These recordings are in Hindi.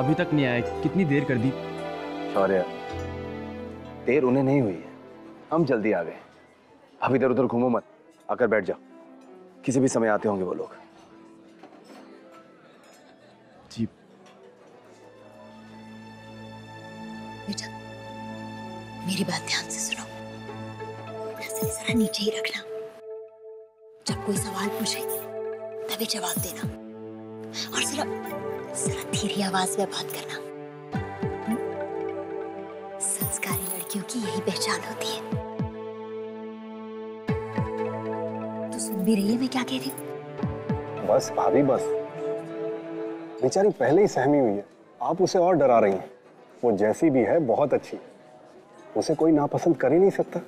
अभी तक नहीं आए, कितनी देर कर दी। शौर्य, देर उन्हें नहीं हुई है, हम जल्दी आ गए। अब इधर उधर घूमो मत, आकर बैठ जाओ, किसी भी समय आते होंगे वो लोग। जी बेटा, मेरी बात ध्यान से सुनो। नजर जरा नीचे ही रखना। जब कोई सवाल पूछे तभी जवाब देना, और जरा धीरे आवाज में बात करना। संस्कारी लड़कियों की यही पहचान होती है। तो सुन भी रही है मैं क्या कह रही हूँ? बस भाभी बस, बेचारी पहले ही सहमी हुई है, आप उसे और डरा रही हैं। वो जैसी भी है बहुत अच्छी, उसे कोई नापसंद कर ही नहीं सकता।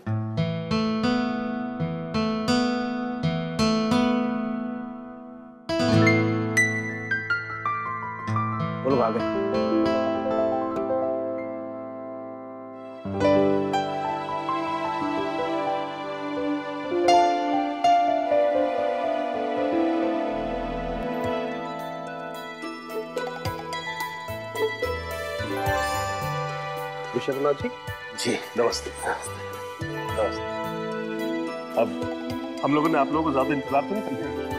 वो लोग आ गए। विश्वनाथ जी, जी नमस्ते। नमस्ते। अब हम लोगों ने आप लोगों को ज्यादा इंतजार तो नहीं करना।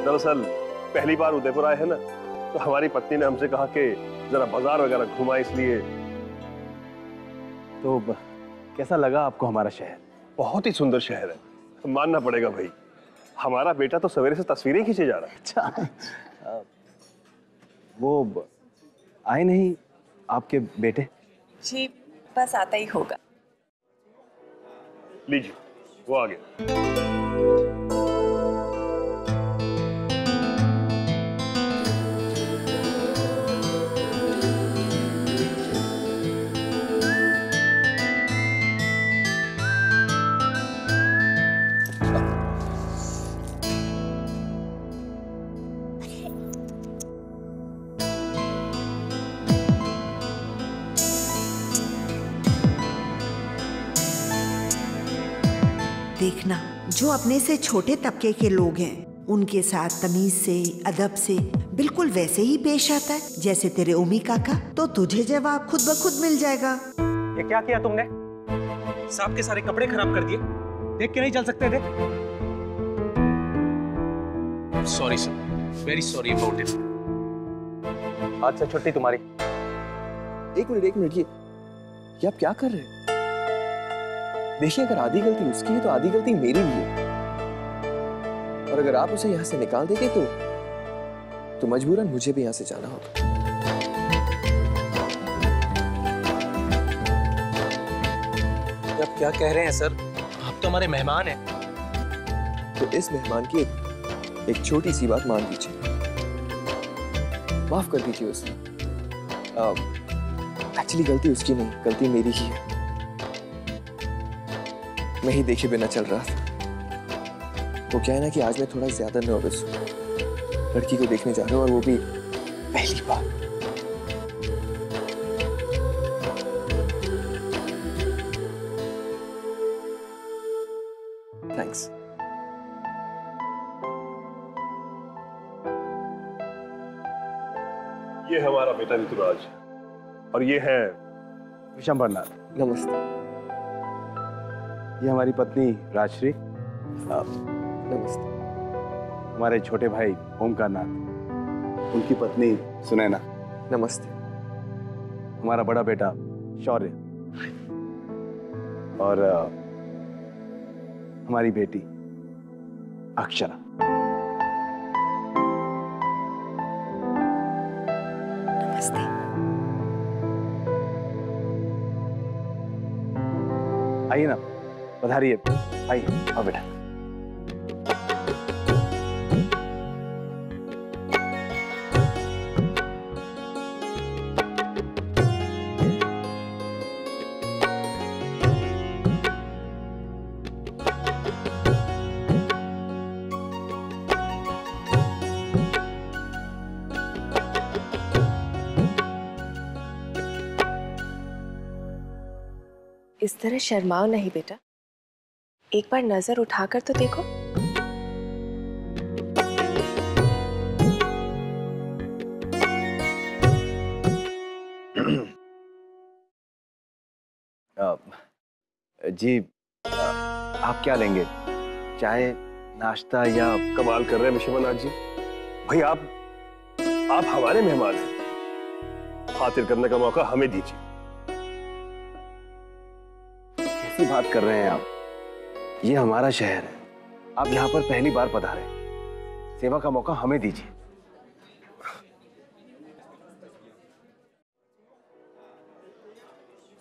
दरअसल पहली बार उदयपुर आए हैं ना, तो हमारी पत्नी ने हमसे कहा कि जरा बाजार वगैरह घुमाए, इसलिए। तो कैसा लगा आपको हमारा शहर? बहुत ही सुंदर शहर है, मानना पड़ेगा भाई। हमारा बेटा तो सवेरे से तस्वीरें खींचे जा रहा है। अच्छा, वो आए नहीं आपके बेटे? जी बस आता ही होगा। लीजिए, वो आ गया। देखना, जो अपने से छोटे तबके के लोग हैं उनके साथ तमीज से, अदब से बिल्कुल वैसे ही पेश आता है जैसे तेरे ओमी काका, तो तुझे जवाब खुद ब खुद मिल जाएगा। ये क्या किया तुमने? साहब के सारे कपड़े खराब कर दिए, देख के नहीं चल सकते थे? Sorry sir, very sorry about it. आज से छुट्टी तुम्हारी। एक मिनट, ये आप क्या कर रहे हैं? देखिए, अगर आधी गलती उसकी है तो आधी गलती मेरी भी है, और अगर आप उसे यहाँ से निकाल देंगे तो मजबूरन मुझे भी यहाँ से जाना होगा। आप क्या कह रहे हैं सर? आप तो हमारे मेहमान हैं। तो इस मेहमान की एक छोटी सी बात मान लीजिए, माफ कर दीजिए उसे। एक्चुअली गलती उसकी नहीं, गलती मेरी ही है। मैं ही देखे बिना चल रहा था। वो क्या है ना कि आज मैं थोड़ा ज्यादा नर्वस हूँ। लड़की को देखने जा रहा हूँ और वो भी पहली बार। थैंक्स। ये हमारा बेटा ऋतुराज, और ये है विशंबरनाथ। नमस्ते। ये हमारी पत्नी राजश्री। नमस्ते। हमारे छोटे भाई ओमकारनाथ, उनकी पत्नी सुनैना। नमस्ते। हमारा बड़ा बेटा शौर्य, और हमारी बेटी अक्षरा। नमस्ते। आइए ना, पधारिए। आइए, आओ बेटा। इस तरह शर्माओ नहीं बेटा, एक बार नजर उठाकर तो देखो। जी आप क्या लेंगे, चाय, नाश्ता या? कमाल कर रहे हैं विश्वनाथ जी, भाई आप हमारे मेहमान हैं, खातिर करने का मौका हमें दीजिए। कैसी बात कर रहे हैं आप? ये हमारा शहर है, आप यहाँ पर पहली बार पधारे, सेवा का मौका हमें दीजिए।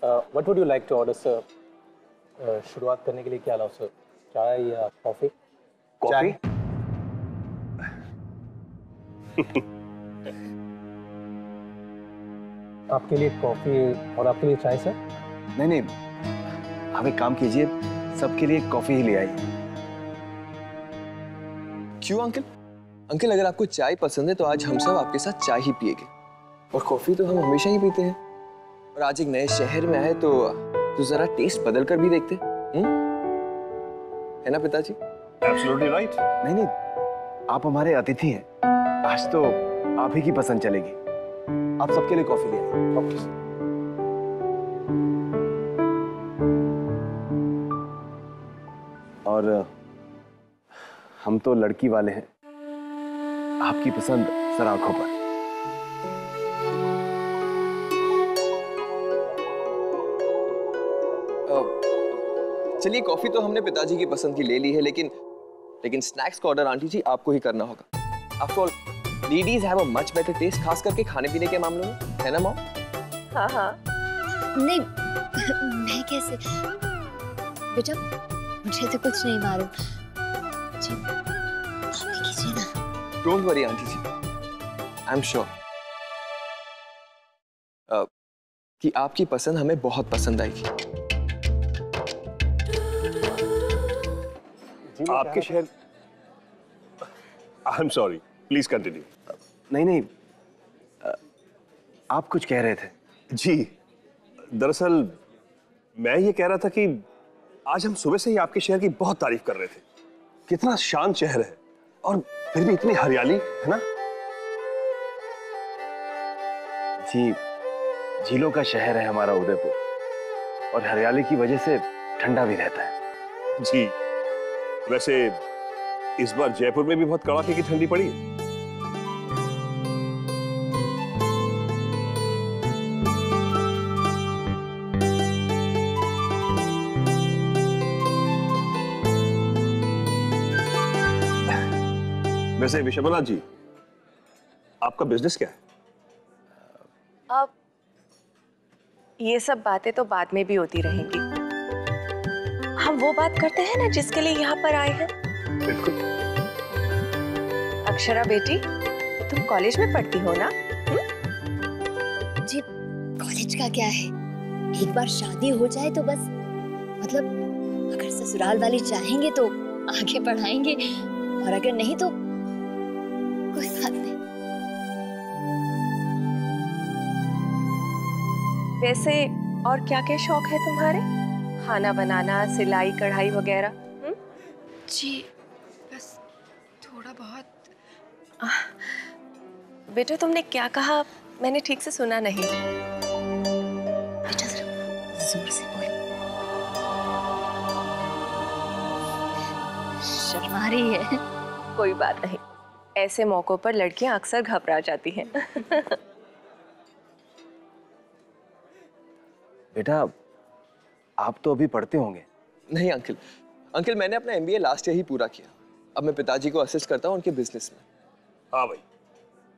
What would you like to order sir? शुरुआत करने के लिए क्या लाओ सर, चाय या कॉफी? कॉफी? आपके लिए कॉफी और आपके लिए चाय सर? नहीं नहीं, आप एक काम कीजिए, सबके लिए कॉफी ही ले आइए। क्यों अंकल? अंकल अगर आपको चाय पसंद है तो आज हम सब आपके साथ चाय ही पिएंगे, और कॉफी तो हम हमेशा ही पीते हैं, और आज एक नए शहर में आए तो जरा टेस्ट बदल कर भी देखते, है ना पिताजी? Absolutely right. नहीं नहीं, आप हमारे अतिथि हैं, आज तो आप ही की पसंद चलेगी। आप सबके लिए कॉफी ले आइए। ओके। और हम तो लड़की वाले हैं, आपकी पसंद सर आंखों पर। चलिए कॉफी तो हमने पिताजी की पसंद की ले ली है, लेकिन स्नैक्स का ऑर्डर आंटी जी आपको ही करना होगा। After all ladies have a much better taste, खास करके खाने पीने के मामलों में, है ना मॉम? हाँ हाँ। नहीं, मैं कैसे? बेटा मुझे तो कुछ नहीं मालूम। जी आप ही कीजिए ना। Don't worry aunty ji, I am sure कि आपकी पसंद हमें बहुत पसंद आएगी। आपके शहर, I am sorry, please continue. नहीं नहीं, आप कुछ कह रहे थे। जी दरअसल मैं ये कह रहा था कि आज हम सुबह से ही आपके शहर की बहुत तारीफ कर रहे थे, कितना शांत शहर है और फिर भी इतनी हरियाली है ना। जी झीलों का शहर है हमारा उदयपुर, और हरियाली की वजह से ठंडा भी रहता है। जी वैसे इस बार जयपुर में भी बहुत कड़ाके की ठंडी पड़ी है। वैसे विश्वनाथ जी, आपका बिजनेस क्या है? अब ये सब बातें तो बाद में भी होती रहेंगी, हम वो बात करते हैं ना जिसके लिए यहाँ पर आए हैं। बिल्कुल। अक्षरा बेटी, तुम कॉलेज में पढ़ती हो ना? जी कॉलेज का क्या है, एक बार शादी हो जाए तो बस, मतलब अगर ससुराल वाले चाहेंगे तो आगे पढ़ाएंगे, और अगर नहीं तो कोई बात नहीं। वैसे और क्या क्या शौक है तुम्हारे? खाना बनाना, सिलाई कढ़ाई वगैरह? जी बस थोड़ा बहुत। बेटा तुमने क्या कहा, मैंने ठीक से सुना नहीं। बेटा जरा जोर से बोलो, शर्मा रही है। कोई बात नहीं, ऐसे मौकों पर लड़कियां अक्सर घबरा जाती हैं। बेटा आप तो अभी पढ़ते होंगे। नहीं अंकल, अंकल मैंने अपना MBA लास्ट ईयर ही पूरा किया, अब मैं पिताजी को असिस्ट करता हूँ उनके बिजनेस में। हाँ भाई,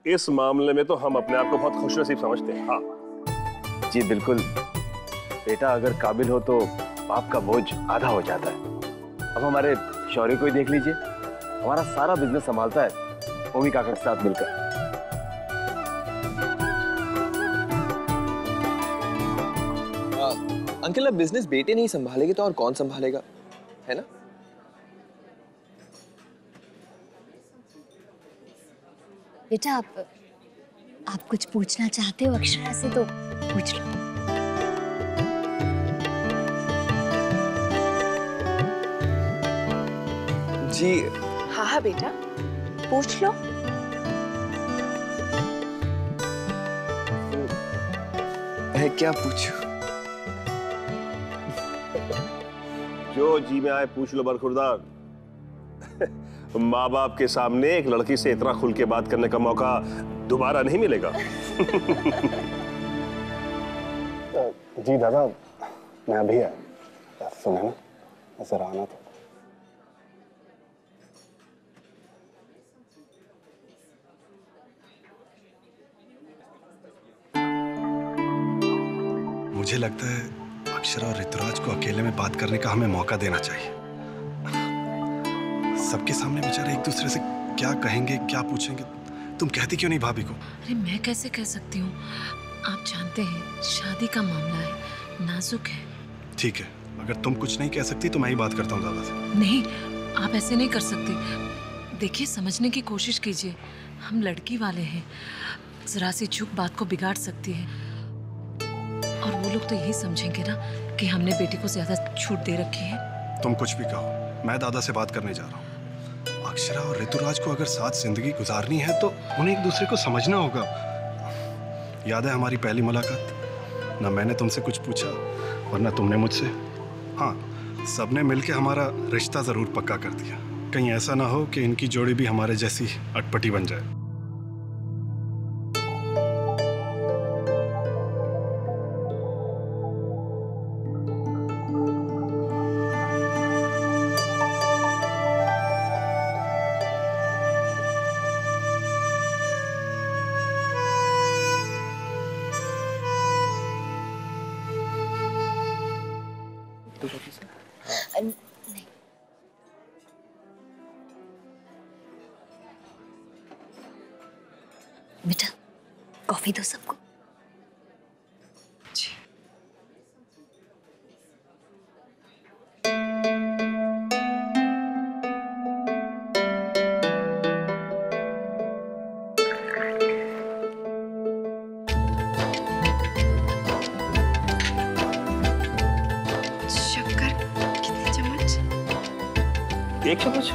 इस मामले में तो हम अपने आप को बहुत खुशनसीब समझते हैं। हाँ जी बिल्कुल, बेटा अगर काबिल हो तो बाप का बोझ आधा हो जाता है। अब हमारे शौर्य को ही देख लीजिए, हमारा सारा बिजनेस संभालता है ओमी काका के साथ मिलकर। अंकल अब बिजनेस बेटे नहीं संभालेंगे तो और कौन संभालेगा, है ना? बेटा आप कुछ पूछना चाहते हो अक्षरा से तो पूछ लो। जी हाँ हाँ बेटा, पूछ लो। मैं क्या पूछूं? जो जी में आए पूछ लो बरखुरदार। माँ बाप के सामने एक लड़की से इतना खुल के बात करने का मौका दोबारा नहीं मिलेगा। जी दादा, मैं अभी आया, सुने ना, जरा आना तो। मुझे लगता है अक्षरा और ऋतुराज को अकेले में बात करने का हमें मौका देना चाहिए। सबके सामने बेचारे एक दूसरे से क्या कहेंगे, क्या पूछेंगे। तुम कहती क्यों नहीं भाभी को? अरे मैं कैसे कह सकती हूँ, आप जानते हैं शादी का मामला है, नाजुक है। ठीक है, अगर तुम कुछ नहीं कह सकती तो मैं ही बात करता हूँ दादा से। नहीं, आप ऐसे नहीं कर सकते। देखिए, समझने की कोशिश कीजिए, हम लड़की वाले हैं, जरा सी चूक बात को बिगाड़ सकती है। और वो लोग तो यही समझेंगे ना कि हमने बेटी को ज्यादा छूट दे रखी है। तुम कुछ भी कहो, मैं दादा से बात करने जा रहा हूँ। अक्षरा और ऋतुराज को अगर साथ जिंदगी गुजारनी है तो उन्हें एक दूसरे को समझना होगा। याद है हमारी पहली मुलाकात? ना मैंने तुमसे कुछ पूछा और ना तुमने मुझसे। हाँ, सबने मिलके हमारा रिश्ता जरूर पक्का कर दिया। कहीं ऐसा ना हो कि इनकी जोड़ी भी हमारे जैसी अटपटी बन जाए। नहीं, बेटा कॉफी दो सबको। एक चम्मच।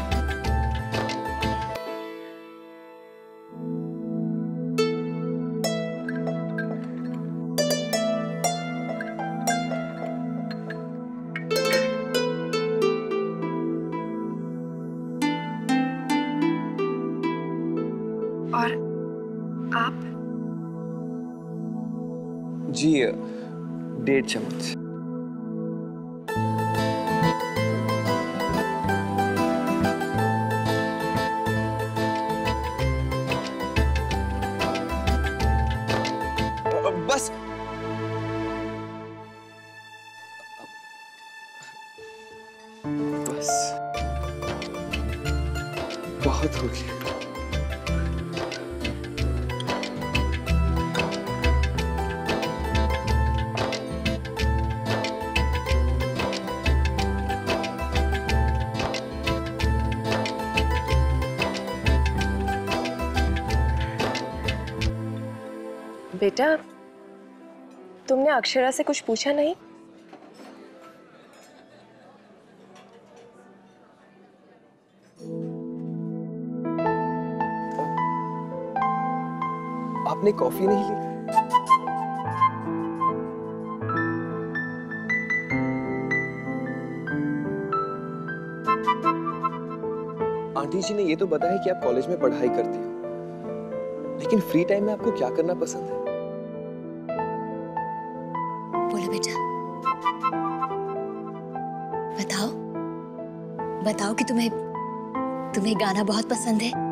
और आप? जी 1.5 चम्मच। बस बस बहुत हो गया। बेटा, तुमने अक्षरा से कुछ पूछा नहीं? आपने कॉफी नहीं ली? आंटी जी ने ये तो बताया कि आप कॉलेज में पढ़ाई करती हो, लेकिन फ्री टाइम में आपको क्या करना पसंद है? बोलो बेटा, बताओ बताओ कि तुम्हें गाना बहुत पसंद है।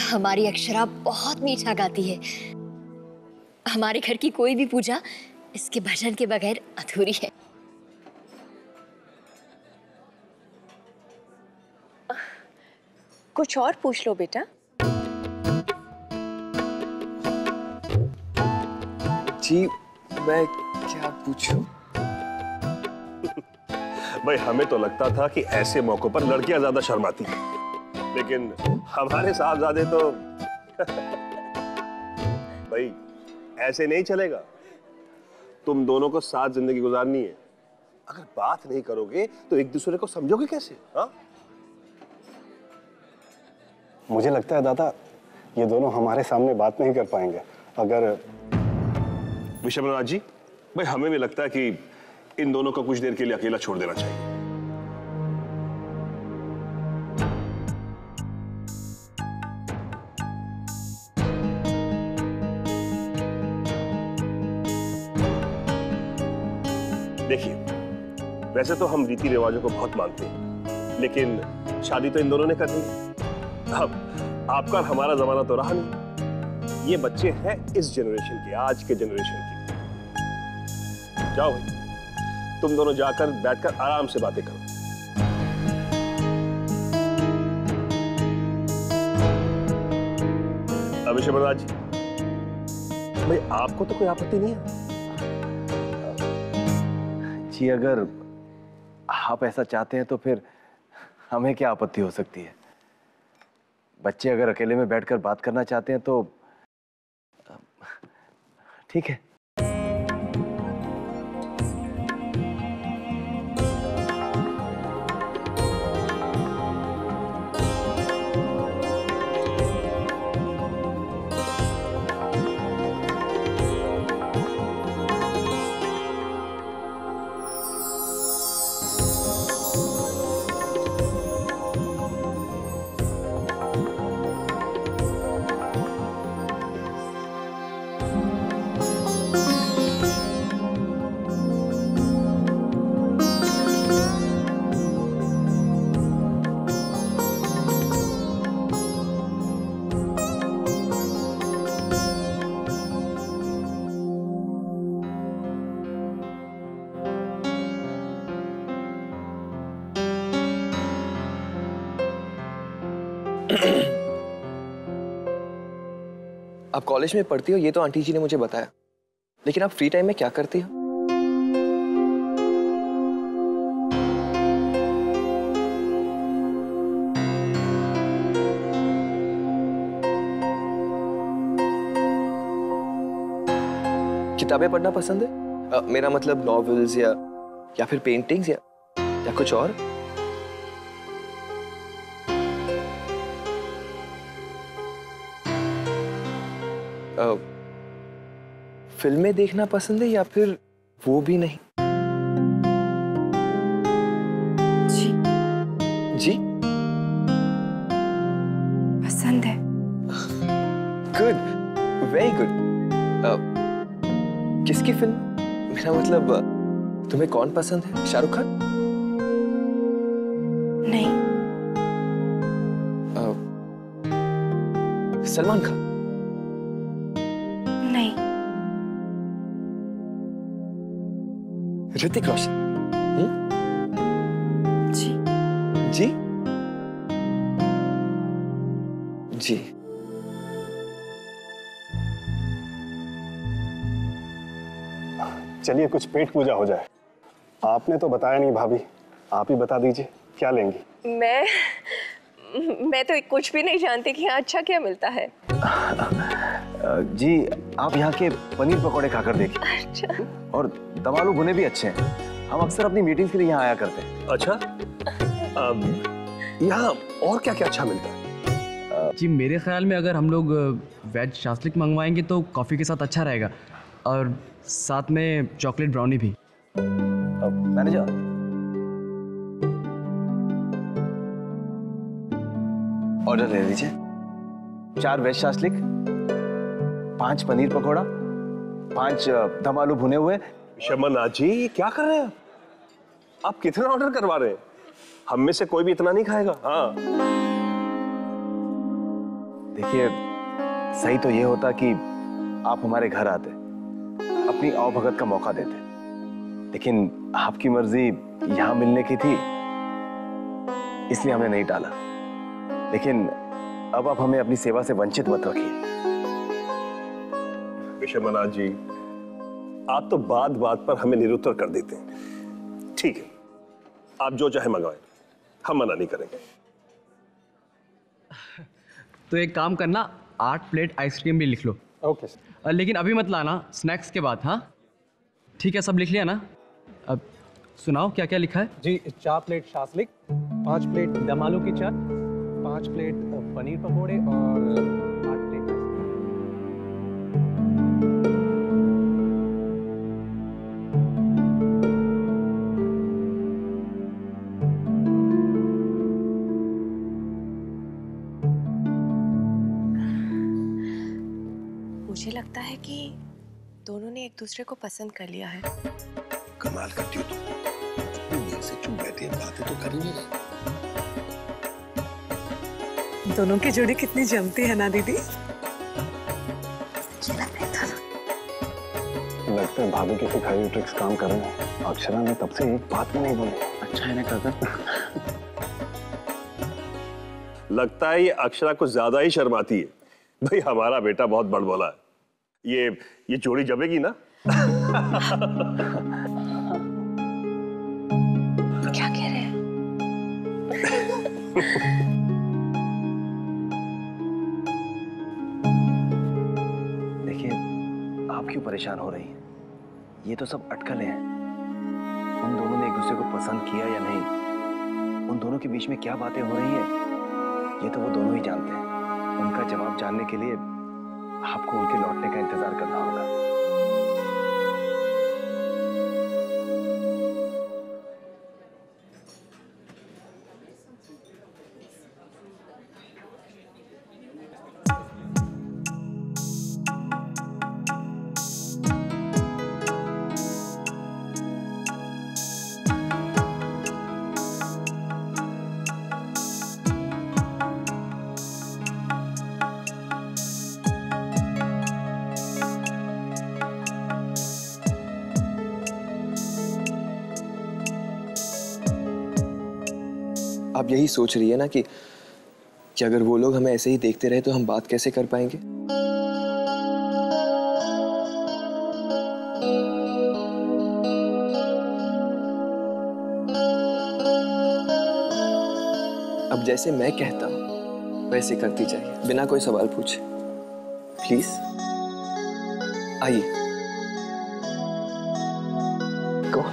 हमारी अक्षरा बहुत मीठा गाती है। हमारे घर की कोई भी पूजा इसके भजन के बगैर अधूरी है। कुछ और पूछ लो बेटा। जी मैं क्या पूछूं? भाई हमें तो लगता था कि ऐसे मौकों पर लड़कियां ज्यादा शर्माती हैं, लेकिन हमारे साहबजादे तो भाई ऐसे नहीं चलेगा। तुम दोनों को साथ जिंदगी गुजारनी है। अगर बात नहीं करोगे तो एक दूसरे को समझोगे कैसे? हाँ, मुझे लगता है दादा ये दोनों हमारे सामने बात नहीं कर पाएंगे। अगर विशंभरनाथ जी, भाई हमें भी लगता है कि इन दोनों को कुछ देर के लिए अकेला छोड़ देना चाहिए। देखिए, वैसे तो हम रीति रिवाजों को बहुत मानते हैं, लेकिन शादी तो इन दोनों ने कर दी। अब आपका और हमारा जमाना तो रहा नहीं। ये बच्चे हैं इस जनरेशन के, आज के जनरेशन के। जाओ भाई, तुम दोनों जाकर बैठकर आराम से बातें करो। अभिषेक महाराज जी, भाई आपको तो कोई आपत्ति नहीं है? जी अगर आप ऐसा चाहते हैं तो फिर हमें क्या आपत्ति हो सकती है। बच्चे अगर अकेले में बैठकर बात करना चाहते हैं तो ठीक है। आप कॉलेज में पढ़ती हो ये तो आंटी जी ने मुझे बताया, लेकिन आप फ्री टाइम में क्या करती हो? किताबें पढ़ना पसंद है? मेरा मतलब नॉवेल्स या फिर पेंटिंग्स या कुछ और? फिल्में देखना पसंद है या फिर वो भी नहीं? जी जी पसंद है। Good, very good. किसकी फिल्म? मेरा मतलब तुम्हें कौन पसंद है? शाहरुख खान? नहीं। सलमान खान? नहीं। ऋतिक रोशन? जी जी जी। चलिए कुछ पेट पूजा हो जाए। आपने तो बताया नहीं भाभी, आप ही बता दीजिए क्या लेंगी। मैं तो कुछ भी नहीं जानती कि यहाँ अच्छा क्या मिलता है। जी आप यहाँ के पनीर पकौड़े खाकर देखिए। अच्छा। और दम आलू भुने भी अच्छे हैं। हम अक्सर अपनी मीटिंग्स के लिए यहाँ आया करते हैं। अच्छा, यहाँ और क्या क्या अच्छा मिलता है? जी मेरे ख्याल में अगर हम लोग वेज शास्त्रिक मंगवाएंगे तो कॉफ़ी के साथ अच्छा रहेगा, और साथ में चॉकलेट ब्राउनी भी। मैनेजर, ऑर्डर ले लीजिए। 4 वेज शास्त्रिक, 5 पनीर पकौड़ा, 5 दम आलू भुने हुए। शमनाथ जी ये क्या कर रहे हैं आप कितना ऑर्डर करवा रहे हैं? हम में से कोई भी इतना नहीं खाएगा। हाँ देखिए सही तो ये होता कि आप हमारे घर आते, अपनी आवभगत का मौका देते, लेकिन आपकी मर्जी यहाँ मिलने की थी इसलिए हमने नहीं टाला। लेकिन अब आप हमें अपनी सेवा से वंचित मत रखिए। विशंबरनाथ जी आप तो बात बात पर हमें निरुत्तर कर देते हैं। ठीक है, आप जो चाहे मंगवाएं, हम मना नहीं करेंगे। तो एक काम करना, 8 प्लेट आइसक्रीम भी लिख लो। Okay sir. लेकिन अभी मत लाना, स्नैक्स के बाद। हाँ ठीक है, सब लिख लिया ना? अब सुनाओ क्या क्या लिखा है। जी 4 प्लेट शास्त्रिक, 5 प्लेट दम आलू की चाट, 5 प्लेट पनीर पकोड़े और 8 प्लेट लगता है कि दोनों ने एक दूसरे को पसंद कर लिया है। कमाल करती हो तुम, अपनी से चुप बैठी है, बातें तो कर ही नहीं रही। दोनों की जोड़ी कितनी जमती है ना दीदी। लगता है भाभी के सिखाई हुई ट्रिक्स काम कर रहे हैं। अक्षरा ने तब से एक बात भी नहीं बोली। अच्छा है ना काका? लगता है ये अक्षरा को ज्यादा ही शर्माती है। भाई हमारा बेटा बहुत बड़बोला है। ये जोड़ी जमेगी ना? क्या कह रहे हैं? देखिए, आप क्यों परेशान हो रही हैं? ये तो सब अटकलें हैं। उन दोनों ने एक दूसरे को पसंद किया या नहीं, उन दोनों के बीच में क्या बातें हो रही हैं, ये तो वो दोनों ही जानते हैं। उनका जवाब जानने के लिए आपको उनके लौटने का इंतजार करना होगा। आप यही सोच रही है ना कि अगर वो लोग हमें ऐसे ही देखते रहे तो हम बात कैसे कर पाएंगे? अब जैसे मैं कहता हूं वैसे करती जाइए, बिना कोई सवाल पूछे। प्लीज आइए। गो।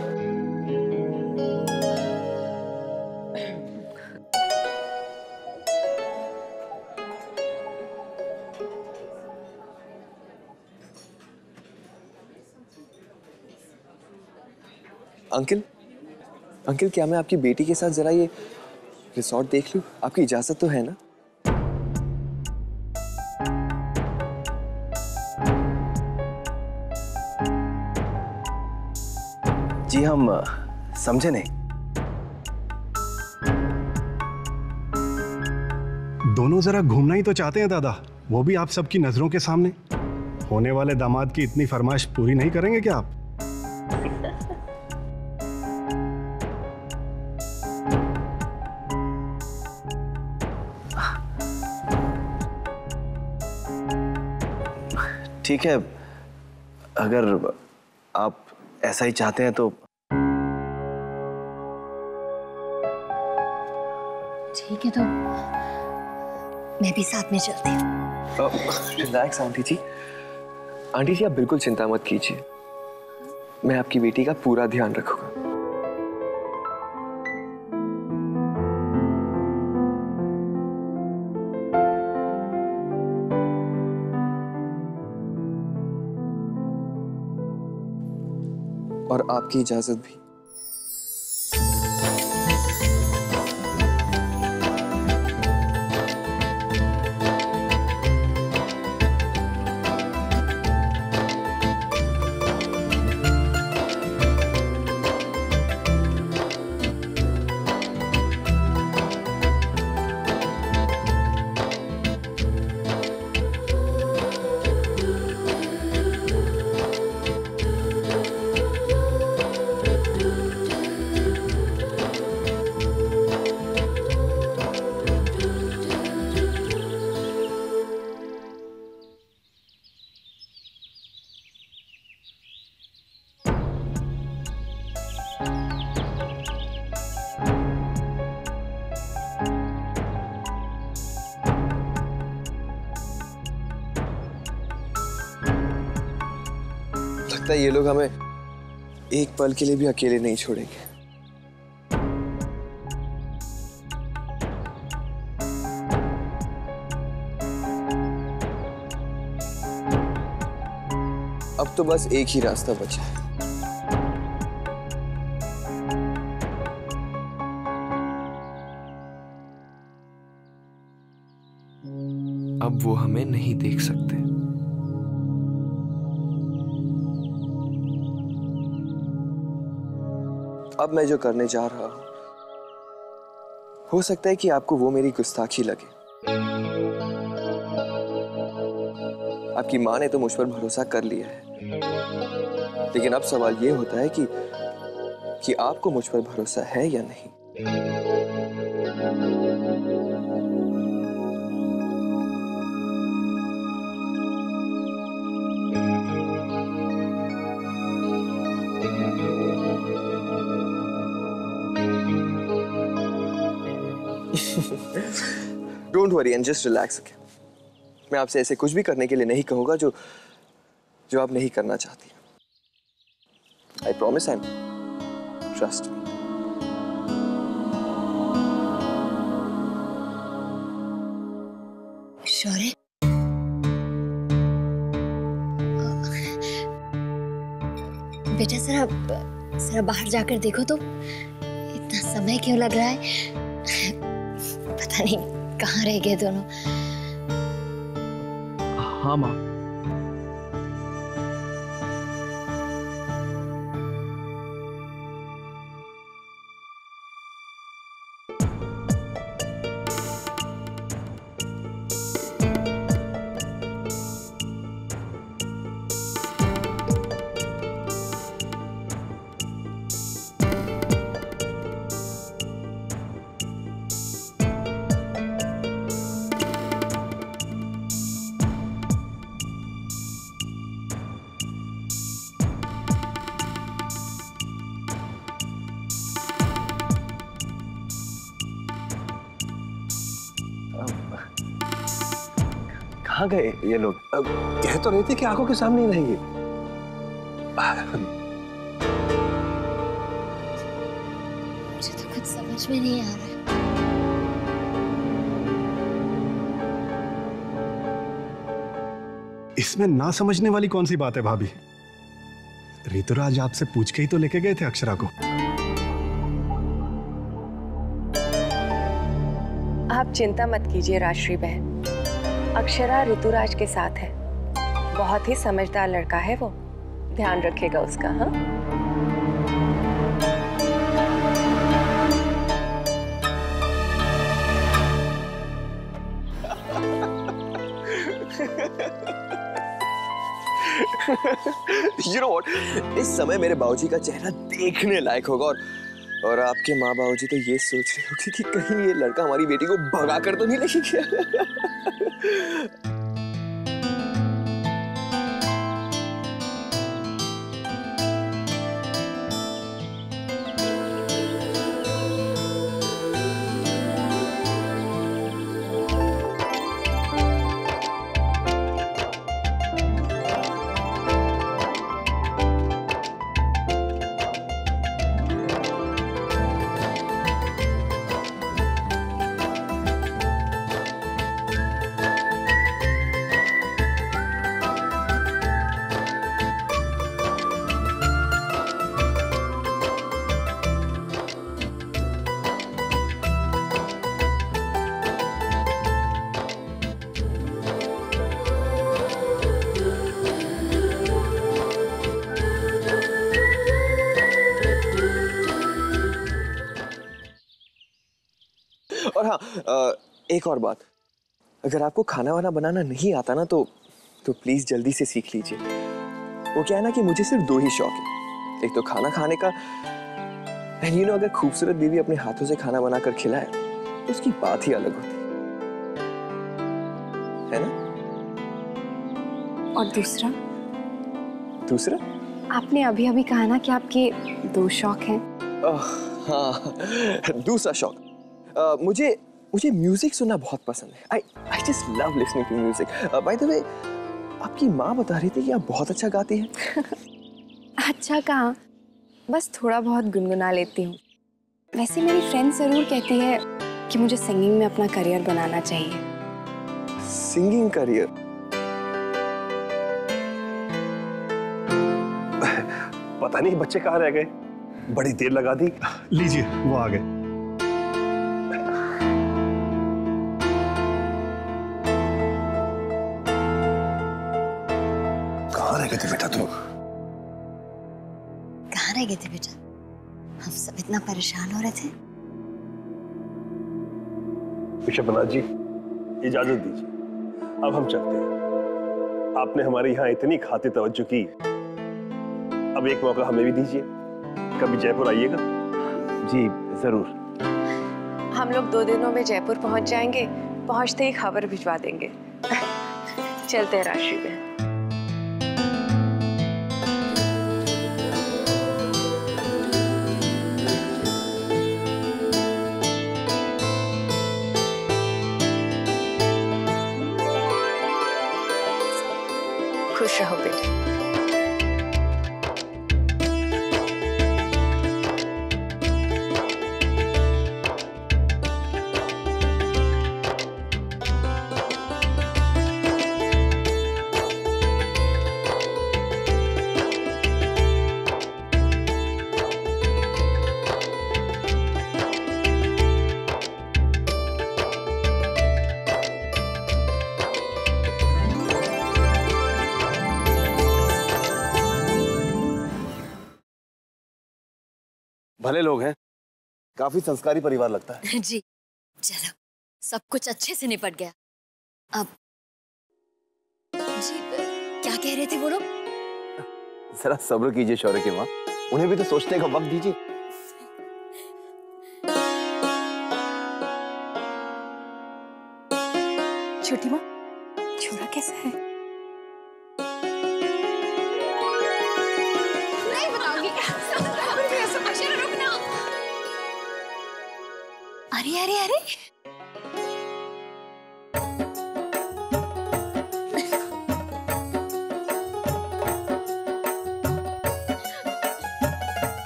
अंकल, अंकल क्या मैं आपकी बेटी के साथ जरा ये रिसॉर्ट देख लूं? आपकी इजाजत तो है ना? जी हम समझे नहीं। दोनों जरा घूमना ही तो चाहते हैं दादा, वो भी आप सबकी नजरों के सामने। होने वाले दामाद की इतनी फरमाइश पूरी नहीं करेंगे क्या आप? ठीक है, अगर आप ऐसा ही चाहते हैं तो ठीक है, तो मैं भी साथ में चलती हूँ। रिलैक्स आंटी जी। आंटी जी आप बिल्कुल चिंता मत कीजिए, मैं आपकी बेटी का पूरा ध्यान रखूंगा। और आपकी इजाजत भी। लगता है ये लोग हमें एक पल के लिए भी अकेले नहीं छोड़ेंगे। अब तो बस एक ही रास्ता बचा है। अब वो हमें नहीं देख सकते। अब मैं जो करने जा रहा हूं, हो सकता है कि आपको वो मेरी गुस्ताखी लगे। आपकी माँ ने तो मुझ पर भरोसा कर लिया है, लेकिन अब सवाल ये होता है कि आपको मुझ पर भरोसा है या नहीं। Don't worry and just relax. मैं आपसे ऐसे कुछ भी करने के लिए नहीं कहूंगा जो आप नहीं करना चाहती। I promise and trust me. Shaurya, बेटा जरा बाहर जाकर देखो तो, इतना समय क्यों लग रहा है? पता नहीं कहाँ रह गए दोनों। हाँ माँ। कहाँ गए ये लोग? कह तो रहे थे कि आंखों के सामने ही रहेंगे। मुझे तो कुछ समझ में नहीं आ रहा है। इसमें ना समझने वाली कौन सी बात है भाभी? ऋतुराज आपसे पूछ के ही तो लेके गए थे अक्षरा को। आप चिंता मत कीजिए राजश्री बहन, अक्षरा ऋतुराज के साथ है। बहुत ही समझदार लड़का है वो, ध्यान रखेगा उसका। हाँ, You know what? इस समय मेरे बाबूजी का चेहरा देखने लायक होगा और आपके माँ बाबूजी तो ये सोच रहे होंगे कि कहीं ये लड़का हमारी बेटी को भगा कर तो नहीं ले गया। और हाँ, एक और बात, अगर आपको खाना वाना बनाना नहीं आता ना तो प्लीज जल्दी से सीख लीजिए। वो क्या है ना कि मुझे सिर्फ दो ही शौक है, एक तो खाना खाने का, एंड यू नो अगर खूबसूरत बीवी अपने हाथों से खाना बनाकर खिलाए तो उसकी बात ही अलग होती है ना? और दूसरा आपने अभी अभी कहा ना कि आपके दो शौक हैं। हाँ, दूसरा शौक, मुझे म्यूजिक सुनना बहुत पसंद है। I just love listening to music. By the way, आपकी माँ बता रही थी कि आप बहुत अच्छा गाती हैं। अच्छा कहाँ, बस थोड़ा बहुत गुनगुना लेती हूँ। वैसे मेरी फ्रेंड जरूर कहती है कि मुझे सिंगिंग में अपना करियर बनाना चाहिए। Singing career? पता नहीं बच्चे कहाँ रह गए, बड़ी देर लगा दी। लीजिए, वो आ गए। कहाँ रह गए थे बेटा तुम? कहाँ रह गए थे बेटा? हम सब इतना परेशान हो रहे थे। ऋषभनाथ जी, इजाजत दीजिए, अब हम चलते हैं। आपने हमारे यहाँ इतनी खातिर तवज्जो की, अब एक मौका हमें भी दीजिए, कभी जयपुर आइएगा। जी जरूर। हम लोग 2 दिनों में जयपुर पहुंच जाएंगे, पहुंचते ही खबर भिजवा देंगे। चलते हैं राशि में। खुश रहो बेटा। भले लोग हैं, काफी संस्कारी परिवार लगता है। जी चलो, सब कुछ अच्छे से निपट गया। अब जी क्या कह रहे थे वो लोग? जरा सब्र कीजिए शौर्य की माँ, उन्हें भी तो सोचने का वक्त दीजिए। छोटी माँ, छोरा कैसा है? नहीं बताऊंगी। रुकना। अरे अरे अरे,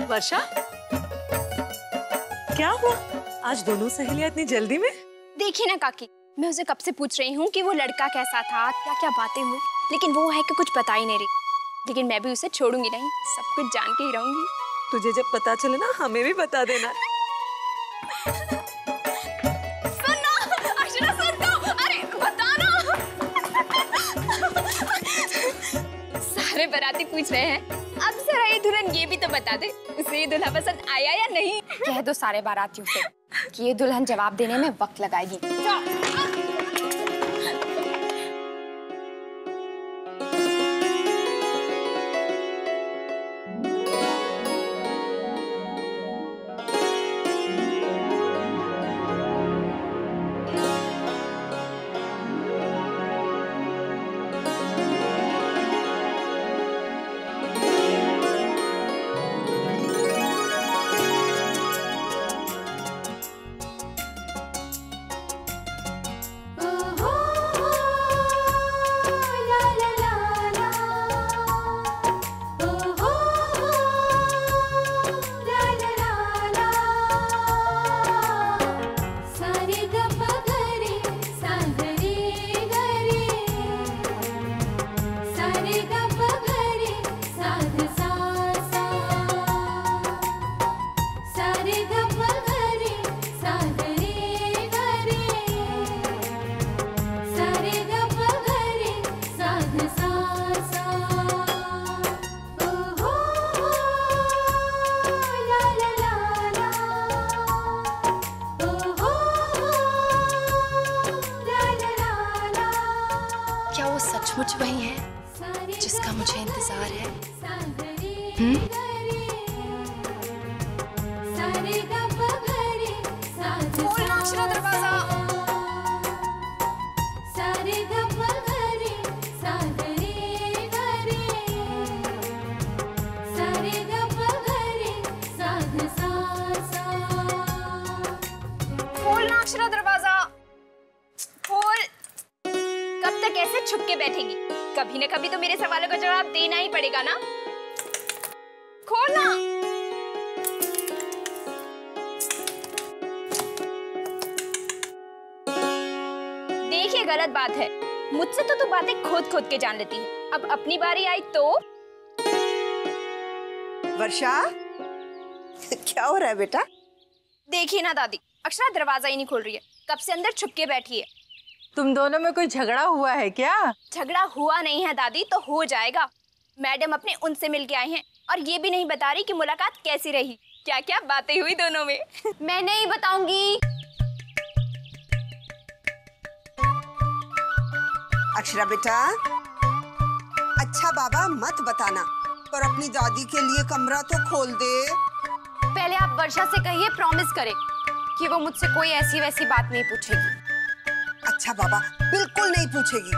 वर्षा, क्या हुआ आज दोनों सहेलियां इतनी जल्दी में? देखिए ना काकी, मैं उसे कब से पूछ रही हूँ कि वो लड़का कैसा था, क्या क्या बातें हुई, लेकिन वो है कि कुछ बता ही नहीं रही। लेकिन मैं भी उसे छोड़ूंगी नहीं, सब कुछ जान के ही रहूंगी। तुझे जब पता चले ना, हमें भी बता देना। सुनो, अक्षरा सुन तो, अरे बताना। सारे बाराती पूछ रहे हैं, अब जरा ये दुल्हन ये भी तो बता दे, उसे ये दुल्हा पसंद आया या नहीं। कह दो सारे बारातियों से कि ये दुल्हन जवाब देने में वक्त लगाएगी। सचमुच वही है जिसका मुझे इंतजार है? खोलना अक्षरा दरवाजा। खोलना अक्षरा दरवाजा, खोल। कब तक ऐसे छुप के बैठेगी? कभी न कभी तो मेरे सवालों का जवाब देना ही पड़ेगा ना। खोलना। देखिए गलत बात है, मुझसे तो तू बातें खोद खोद के जान लेती है। अब अपनी बारी आई तो। वर्षा, क्या हो रहा है बेटा? देखिए ना दादी, अक्षरा दरवाजा ही नहीं खोल रही है, कब से अंदर छुप के बैठी है। तुम दोनों में कोई झगड़ा हुआ है क्या? झगड़ा हुआ नहीं है दादी, तो हो जाएगा। मैडम अपने उनसे मिल के आए हैं और ये भी नहीं बता रही कि मुलाकात कैसी रही। क्या क्या बातें हुई दोनों में। मैं नहीं बताऊंगी। अक्षरा बेटा, अच्छा बाबा मत बताना, पर अपनी दादी के लिए कमरा तो खोल दे। पहले आप वर्षा से कहिए, प्रॉमिस करे कि वो मुझसे कोई ऐसी वैसी बात नहीं पूछेगी। अच्छा बाबा, बिल्कुल नहीं पूछेगी।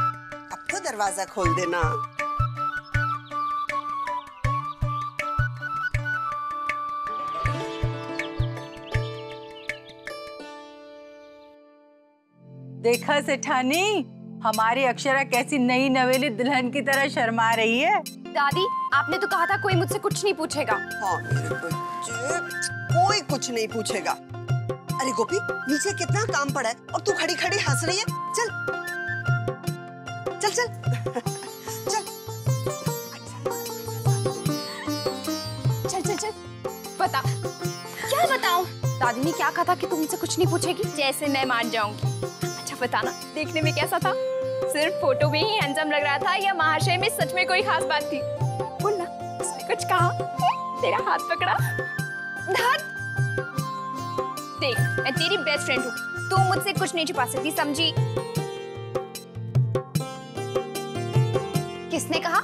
अब तो दरवाजा खोल देना। देखा सेठानी, हमारी अक्षरा कैसी नई नवेली दुल्हन की तरह शर्मा रही है। दादी, आपने तो कहा था कोई मुझसे कुछ नहीं पूछेगा। हाँ मेरे बच्चे, कोई कुछ नहीं पूछेगा। अरे गोपी, नीचे कितना काम पड़ा है और तू खड़ी खड़ी हंस रही है। चल चल चल चल चल चल चल। बता, क्या बताऊं? दादी ने क्या कहा था कि तुम मुझसे कुछ नहीं पूछेगी? जैसे मैं मान जाऊंगी। अच्छा बताना, देखने में कैसा था? सिर्फ फोटो में ही हैंडसम लग रहा था या महाशय में सच में कोई खास बात थी? बोलना, उसने कुछ कहा? तेरा हाथ पकड़ा? धत! देख, मैं तेरी बेस्ट फ्रेंड हूँ, तू मुझसे कुछ नहीं छुपा सकती, समझी? किसने कहा?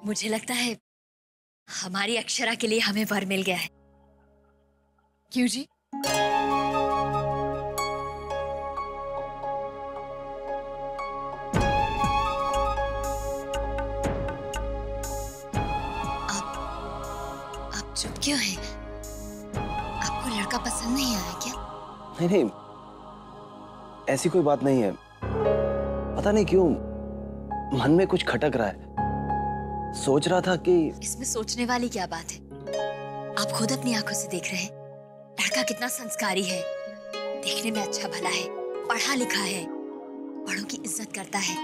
मुझे लगता है हमारी अक्षरा के लिए हमें वर मिल गया है। क्यों जी? आप चुप क्यों हैं? आपको लड़का पसंद नहीं आया क्या? नहीं नहीं, ऐसी कोई बात नहीं है। पता नहीं क्यों मन में कुछ खटक रहा है। सोच रहा था कि इसमें सोचने वाली क्या बात है? आप खुद अपनी आंखों से देख रहे हैं, लड़का कितना संस्कारी है, देखने में अच्छा भला है, पढ़ा लिखा है, बड़ों की इज्जत करता है,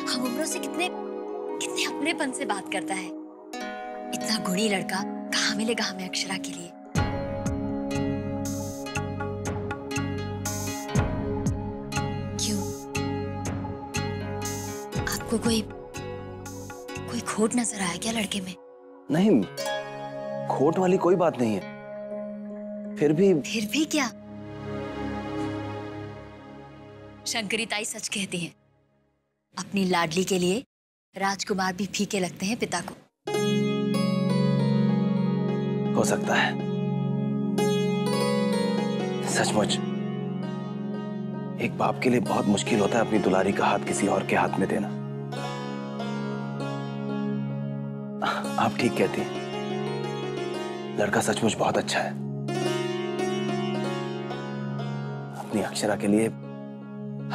हम उम्रों से कितने कितने अपनेपन से बात करता है। इतना गुणी लड़का कहाँ मिलेगा हमें अक्षरा के लिए? क्यों? आपको कोई खोट नजर आया क्या लड़के में? नहीं, खोट वाली कोई बात नहीं है। फिर भी क्या? शंकरी ताई सच कहती हैं, अपनी लाडली के लिए राजकुमार भी फीके लगते हैं पिता को। हो सकता है, सचमुच एक बाप के लिए बहुत मुश्किल होता है अपनी दुलारी का हाथ किसी और के हाथ में देना। आप ठीक कहती हैं, लड़का सचमुच बहुत अच्छा है। अपनी अक्षरा के लिए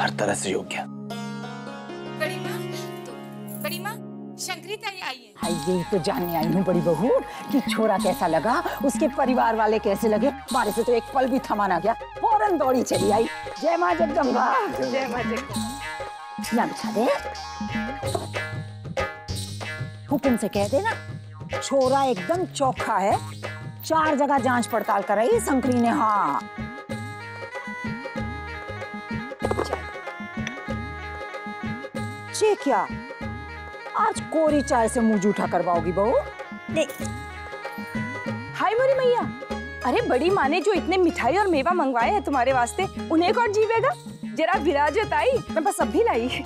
हर तरह से योग्य। बड़ी माँ, शंकरी ताई आई है। हाय, यही तो जानने आई हूँ बड़ी बहू कि छोरा कैसा लगा, उसके परिवार वाले कैसे लगे। हमारे से तो एक पल भी थमा ना गया, फौरन दौड़ी चली आई। जय माँ जगदम्बा। जय माँ जगदम्बा। यहाँ बिछा दे। हुकुम से कह देना, छोरा एकदम चौखा है, 4 जगह जांच पड़ताल कराई शंकरी ने। हाँ चे क्या, आज कोरी चाय से मुंह जूठा करवाओगी बहू? हाय मोरी मैया, अरे बड़ी माँ ने जो इतने मिठाई और मेवा मंगवाए हैं तुम्हारे वास्ते, उन्हें कौन जीवेगा? जरा विराजत आई, मैं बस अब भी लाई।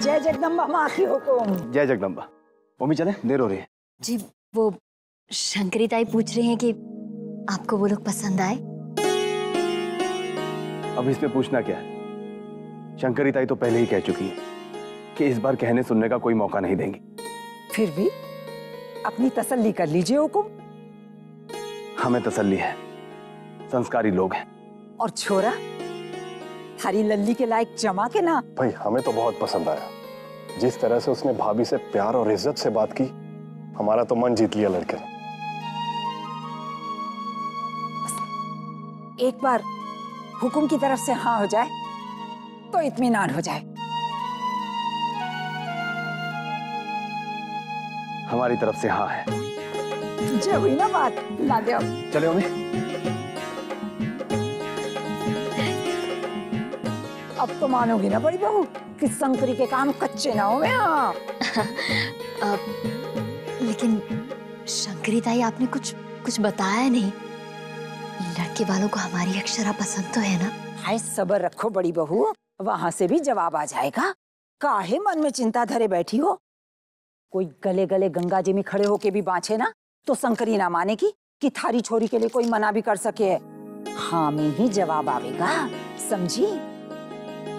जय जगदम्बा माँ की हुकुम। जय जगदम्बा। मम्मी चले, देर हो रही है। जी, वो शंकरी ताई पूछ रही हैं कि आपको वो लोग पसंद आए? अब इसमें पूछना क्या है? शंकरी ताई तो पहले ही कह चुकी है कि इस बार कहने सुनने का कोई मौका नहीं देंगी। फिर भी अपनी तसल्ली कर लीजिए हुकुम। हमें तसल्ली है, संस्कारी लोग हैं। और छोरा हरी लल्ली के लायक जमा के ना। भाई हमें तो बहुत पसंद आया, जिस तरह से उसने भाभी से प्यार और इज्जत से बात की, हमारा तो मन जीत लिया लड़के ने। एक बार हुकुम की तरफ से हाँ हो जाए तो इत्मीनान हो जाए। हमारी तरफ से हाँ है। जब हुई ना बात, ला दे अब। चले मम्मी। अब तो मानोगी ना बड़ी बहू कि शंकरी के काम कच्चे ना हो यहाँ। लेकिन शंकरी ताई आपने कुछ बताया नहीं। लड़के वालों को हमारी अक्षरा पसंद तो है ना? हाय सब्र रखो बड़ी बहू, वहां से भी जवाब आ जाएगा। काहे मन में चिंता धरे बैठी हो? कोई गले गले गंगा जी में खड़े होके भी बाँचे ना तो शंकरी ना मानेगी कि थारी छोरी के लिए कोई मना भी कर सके। हाँ में ही जवाब आवेगा, समझी?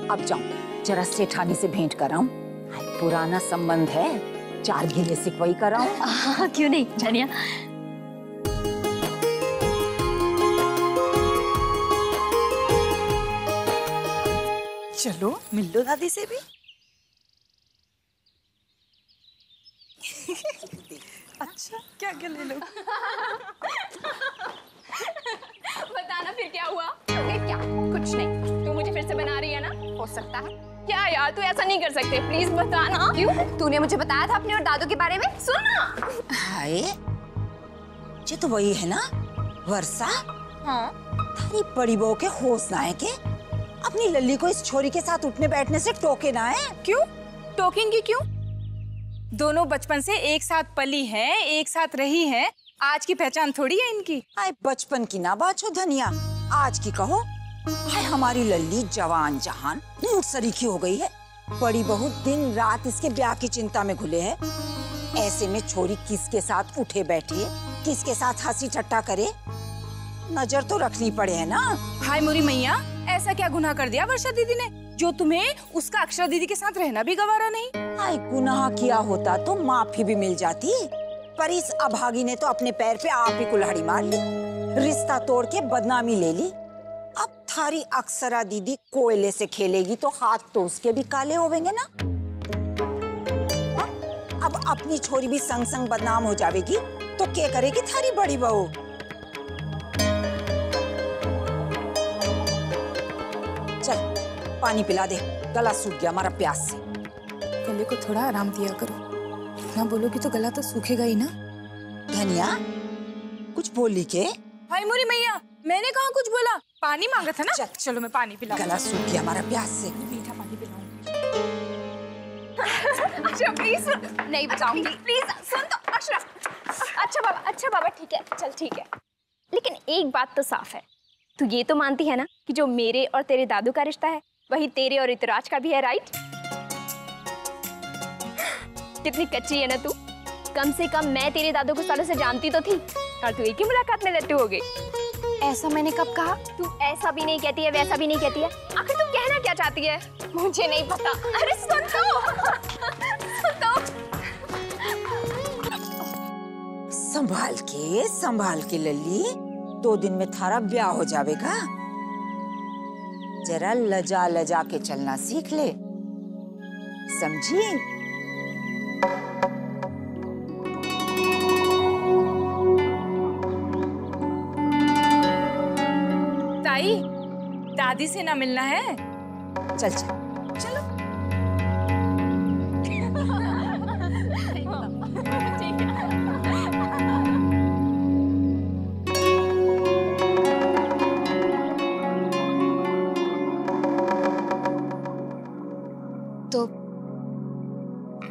अब जाऊं जरा सेठानी से भेंट कराऊं। पुराना संबंध है, 4 गिले सिकवई कराऊं। हाँ क्यों नहीं जानिया। चलो मिल लो दादी से भी। अच्छा क्या क्या ले लो। बताना फिर क्या हुआ? क्या? कुछ नहीं, तू मुझे फिर से बना रही है ना? हो सकता है। क्या यार तू ऐसा नहीं कर सकते, प्लीज बताना। क्यों? तूने मुझे बताया था अपने और दादू के बारे में, सुन ना। हाय ये तो वही है ना वर्षा? हाँ। थारी बड़ी बहू के होश ना है के अपनी लल्ली को इस छोरी के साथ उठने बैठने से टोके ना है? क्यों टोकेंगी? क्यों? दोनों बचपन से एक साथ पली हैं, एक साथ रही हैं। आज की पहचान थोड़ी है इनकी। हाय बचपन की ना बात हो धनिया, आज की कहो। हाय हमारी लल्ली जवान जहान ऊंट सरीखी हो गई है। बड़ी बहू दिन रात इसके ब्याह की चिंता में घुले है। ऐसे में छोरी किसके साथ उठे बैठे, किसके साथ हंसी ठट्टा करे, नजर तो रखनी पड़े है ना। हाय मोरी मैया, ऐसा क्या गुनाह कर दिया वर्षा दीदी ने जो तुम्हें उसका अक्षरा दीदी के साथ रहना भी गवारा नहीं? हाय गुनाह किया होता तो माफी भी मिल जाती, पर इस अभागी ने तो अपने पैर पे आप ही कुल्हाड़ी मार ली, रिश्ता तोड़ के बदनामी ले ली। अब थारी अक्षरा दीदी कोयले से खेलेगी तो हाथ तो उसके भी काले होवेंगे ना। अब अपनी छोरी भी संग संग बदनाम हो जाएगी तो क्या करेगी थारी बड़ी बहू? चल पानी पिला दे, गला सूख गया हमारा प्यास से। गले को थोड़ा आराम दिया करो, ना बोलोगी तो गला तो सूखेगा ही ना। धनिया कुछ बोली के? हाय मोरी मैया, मैंने कहाँ कुछ बोला? पानी मांगा था ना। चलो मैं पानी पिलाऊं। गला सूख गया हमारा प्यास से। मीठा पानी पिलाऊं। अच्छा प्लीज नहीं बताऊंगी, प्लीज सुन तो अक्षरा। अच्छा बाबा ठीक है, चल ठीक है। लेकिन एक बात तो साफ है, तू ये तो मानती है ना कि जो मेरे और तेरे दादू का रिश्ता है वही तेरे और ऋतुराज का भी है, राइट? कितनी कच्ची है ना तू। कम से कम मैं तेरे दादू को सालों से जानती तो थी और तू एक ही मुलाकात में लट्टू हो गई। ऐसा मैंने कब कहा? तू ऐसा भी नहीं कहती है, वैसा भी नहीं कहती है। आखिर तू कहना क्या चाहती है? मुझे नहीं पता। अरे सुन तो संभाल के लल्ली, 2 दिन में थारा ब्याह हो जाएगा। जरा लजा के चलना सीख ले, समझी? ताई दादी से ना मिलना है? चल चलो।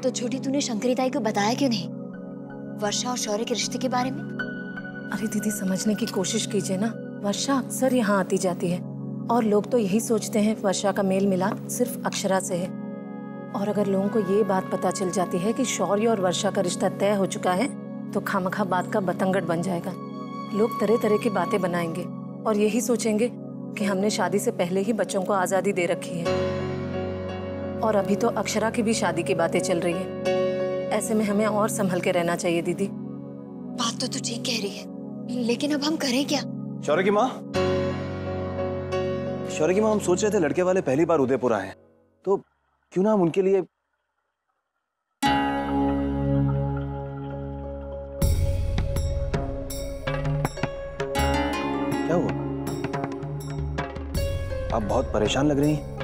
तो छोटी तूने शंकरी ताई को बताया क्यों नहीं वर्षा और शौर्य के रिश्ते के बारे में? अरे दीदी समझने की कोशिश कीजिए ना, वर्षा अक्सर यहाँ आती जाती है और लोग तो यही सोचते हैं वर्षा का मेल मिलाप सिर्फ अक्षरा से है। और अगर लोगों को ये बात पता चल जाती है कि शौर्य और वर्षा का रिश्ता तय हो चुका है तो खामखा बात का बतंगड़ बन जाएगा। लोग तरह तरह की बातें बनाएंगे और यही सोचेंगे कि हमने शादी से पहले ही बच्चों को आजादी दे रखी है। और अभी तो अक्षरा की भी शादी की बातें चल रही है। ऐसे में हमें और संभल के रहना चाहिए दीदी। बात तो तू ठीक कह रही है, लेकिन अब हम करें क्या? शौर्य की माँ, हम सोच रहे थे लड़के वाले पहली बार उदयपुर आए हैं, तो क्यों ना हम उनके लिए क्या हुआ? आप बहुत परेशान लग रही हैं।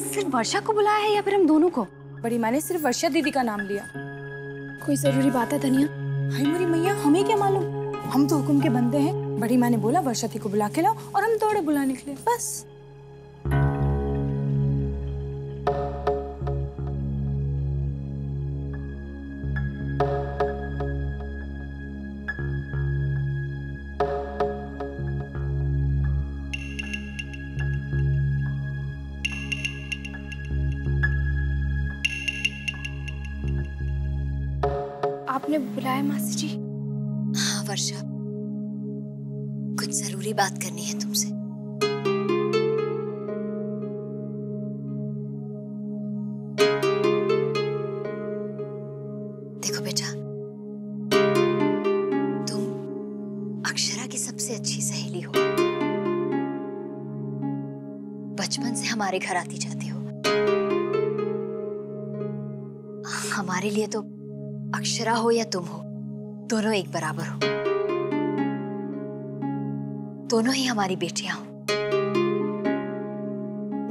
सिर्फ वर्षा को बुलाया है या फिर हम दोनों को? बड़ी माँ ने सिर्फ वर्षा दीदी का नाम लिया। कोई जरूरी बात है धनिया? हाय मेरी मैया, हमें क्या मालूम? हम तो हुक्म के बंदे हैं, बड़ी माँ ने बोला वर्षा को बुला के लाओ और हम दौड़े बुला निकले, बस। आपने बुलाया मासी जी? हाँ वर्षा, कुछ जरूरी बात करनी है तुमसे। देखो बेटा, तुम अक्षरा की सबसे अच्छी सहेली हो। बचपन से हमारे घर आती जाती हो। हमारे लिए तो अक्षरा हो या तुम हो, दोनों एक बराबर हो। दोनों ही हमारी बेटियां हो।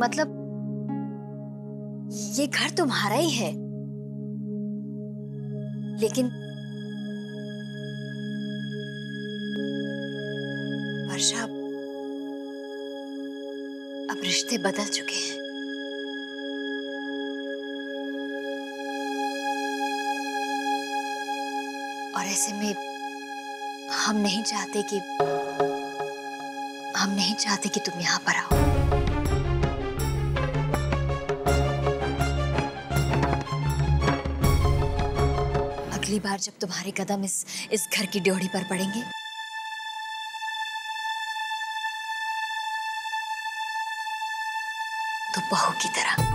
मतलब ये घर तुम्हारा ही है, लेकिन वर्षा, अब रिश्ते बदल चुके हैं। और ऐसे में हम नहीं चाहते कि तुम यहाँ पर आओ। अगली बार जब तुम्हारे कदम इस घर की ड्योढ़ी पर पड़ेंगे, तो बहू की तरह।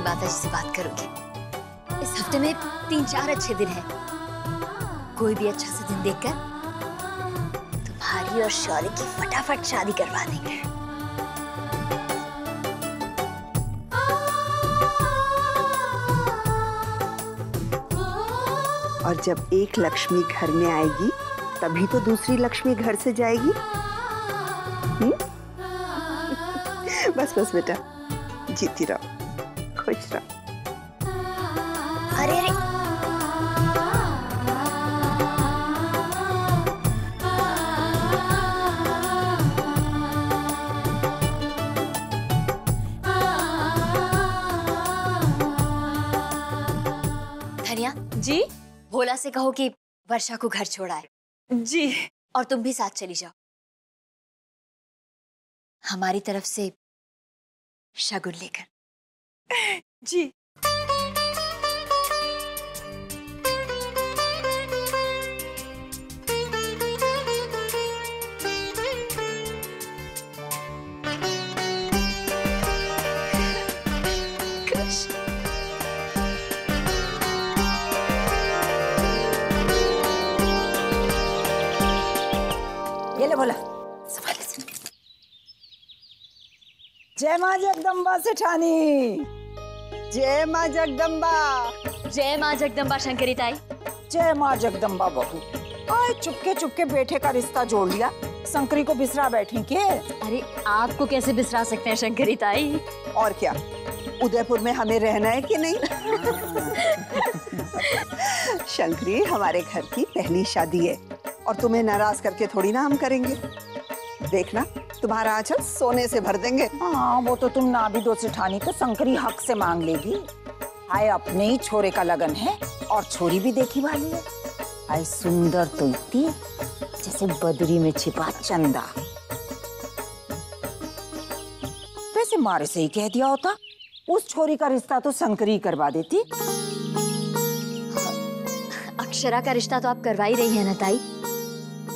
माता जी से बात करूंगी। इस हफ्ते में 3-4 अच्छे दिन हैं। कोई भी अच्छा सा दिन देखकर तुम्हारी और शौर्य की फटाफट शादी करवा देंगे। और जब एक लक्ष्मी घर में आएगी, तभी तो दूसरी लक्ष्मी घर से जाएगी। बस बस बेटा, जीती रहो, खुश रहो। अरे अरे, धनिया जी, भोला से कहो कि वर्षा को घर छोड़ा है। जी। और तुम भी साथ चली जाओ। हमारी तरफ से शगुन लेकर। जी। ये ले बोला, संभाल से। जय माँ जगदम्बा सेठानी। जय माँ जगदम्बा। जय माँ जगदम्बा शंकरी ताई। जय माँ जगदम्बा बहू। आए चुपके चुपके बेटे का रिश्ता जोड़ लिया, शंकरी को बिसरा बैठी के। अरे आपको कैसे बिसरा सकते हैं शंकरी ताई? और क्या, उदयपुर में हमें रहना है कि नहीं? शंकरी, हमारे घर की पहली शादी है और तुम्हें नाराज करके थोड़ी ना हम करेंगे। देखना, तुम्हारा आंचल सोने से भर देंगे। हाँ, वो तो तुम ना भी दो सेठानी तो शंकरी हक से मांग लेगी। हाय, अपने ही छोरे का लगन है और छोरी भी देखी वाली है। हाय, सुंदर तो इतनी जैसे बदरी में छिपा चंदा। वैसे मारे से ही कह दिया होता, उस छोरी का रिश्ता तो शंकरी करवा देती। अक्षरा का रिश्ता तो आप करवा ही रही है ना ताई।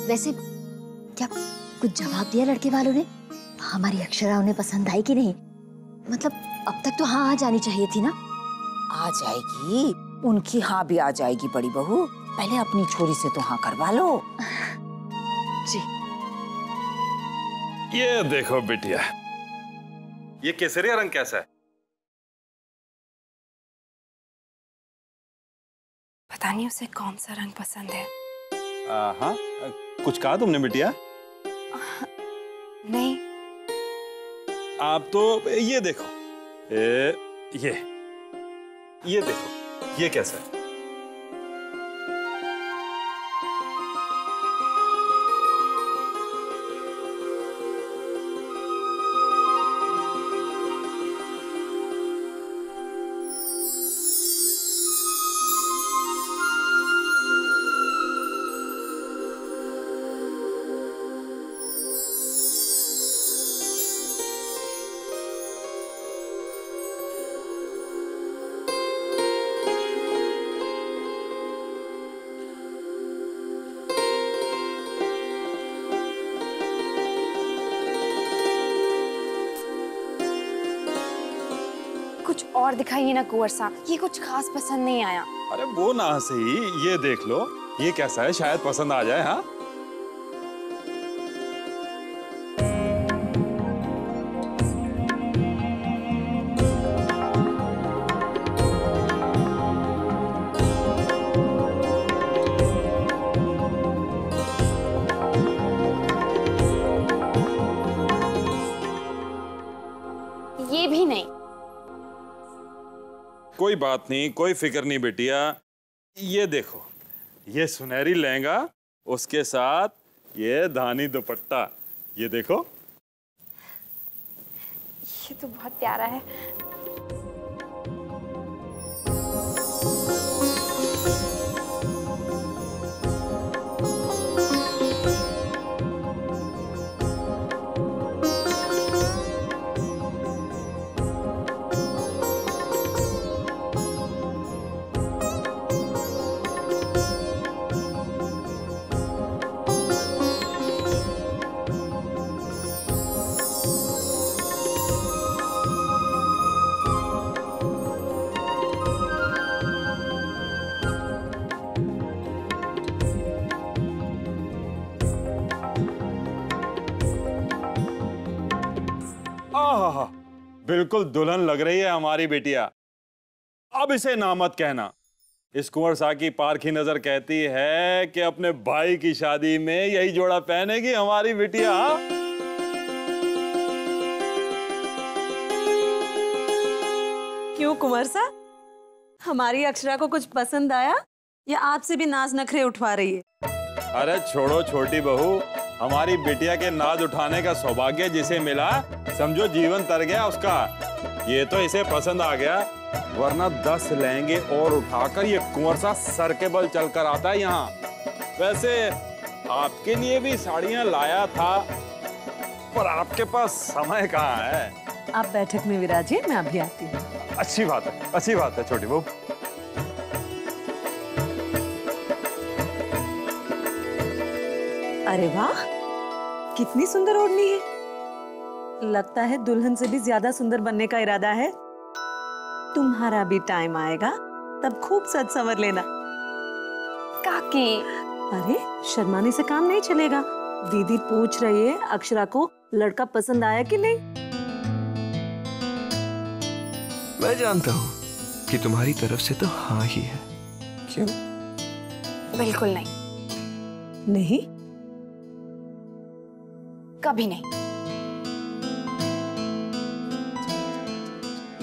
वैसे क्या कुछ जवाब दिया लड़के वालों ने? हमारी अक्षरा उन्हें पसंद आई कि नहीं? मतलब अब तक तो हाँ आ जानी चाहिए थी ना। आ जाएगी, उनकी हाँ भी आ जाएगी बड़ी बहू। पहले अपनी छोरी से तो हाँ करवा लो। जी। ये देखो बिटिया, ये केसरिया रंग कैसा है? पता नहीं उसे कौन सा रंग पसंद है। हाँ, कुछ कहा तुमने बिटिया? नहीं। आप तो ये देखो, ये देखो, ये कैसा है? कुछ और दिखाइए ना कुंवर साहब, ये कुछ खास पसंद नहीं आया। अरे वो ना सही, ये देख लो, ये कैसा है, शायद पसंद आ जाए। हाँ ये भी नहीं। कोई बात नहीं, कोई फिक्र नहीं बेटिया। ये देखो, ये सुनहरी लहंगा, उसके साथ ये धानी दुपट्टा, ये देखो। ये तो बहुत प्यारा है। आहा, बिल्कुल दुल्हन लग रही है हमारी बेटिया। अब इसे ना मत कहना। इस कुंवर साहब की पारखी नजर कहती है कि अपने भाई की शादी में यही जोड़ा पहनेगी हमारी बेटिया। क्यों कुंवर साहब, हमारी अक्षरा को कुछ पसंद आया या आपसे भी नाज नखरे उठवा रही है? अरे छोड़ो छोटी बहू, हमारी बिटिया के नाज उठाने का सौभाग्य जिसे मिला, समझो जीवन तर गया उसका। ये तो इसे पसंद आ गया, वरना 10 लहंगे और उठाकर ये कुंवर सा सर के बल चलकर आता है यहाँ। वैसे आपके लिए भी साड़ियाँ लाया था, पर आपके पास समय कहाँ है। आप बैठक में विराजिए, मैं अभी आती हूँ। अच्छी बात है, अच्छी बात है छोटी बहू। अरे वाह, कितनी सुंदर ओढ़नी है। लगता है दुल्हन से भी ज्यादा सुंदर बनने का इरादा है। तुम्हारा भी टाइम आएगा, तब खूब सज संवर लेना। काकी, अरे शर्माने से काम नहीं चलेगा। दीदी पूछ रही है अक्षरा को लड़का पसंद आया कि नहीं। मैं जानता हूँ कि तुम्हारी तरफ से तो हाँ ही है। क्यों? बिल्कुल नहीं। नहीं? कभी नहीं।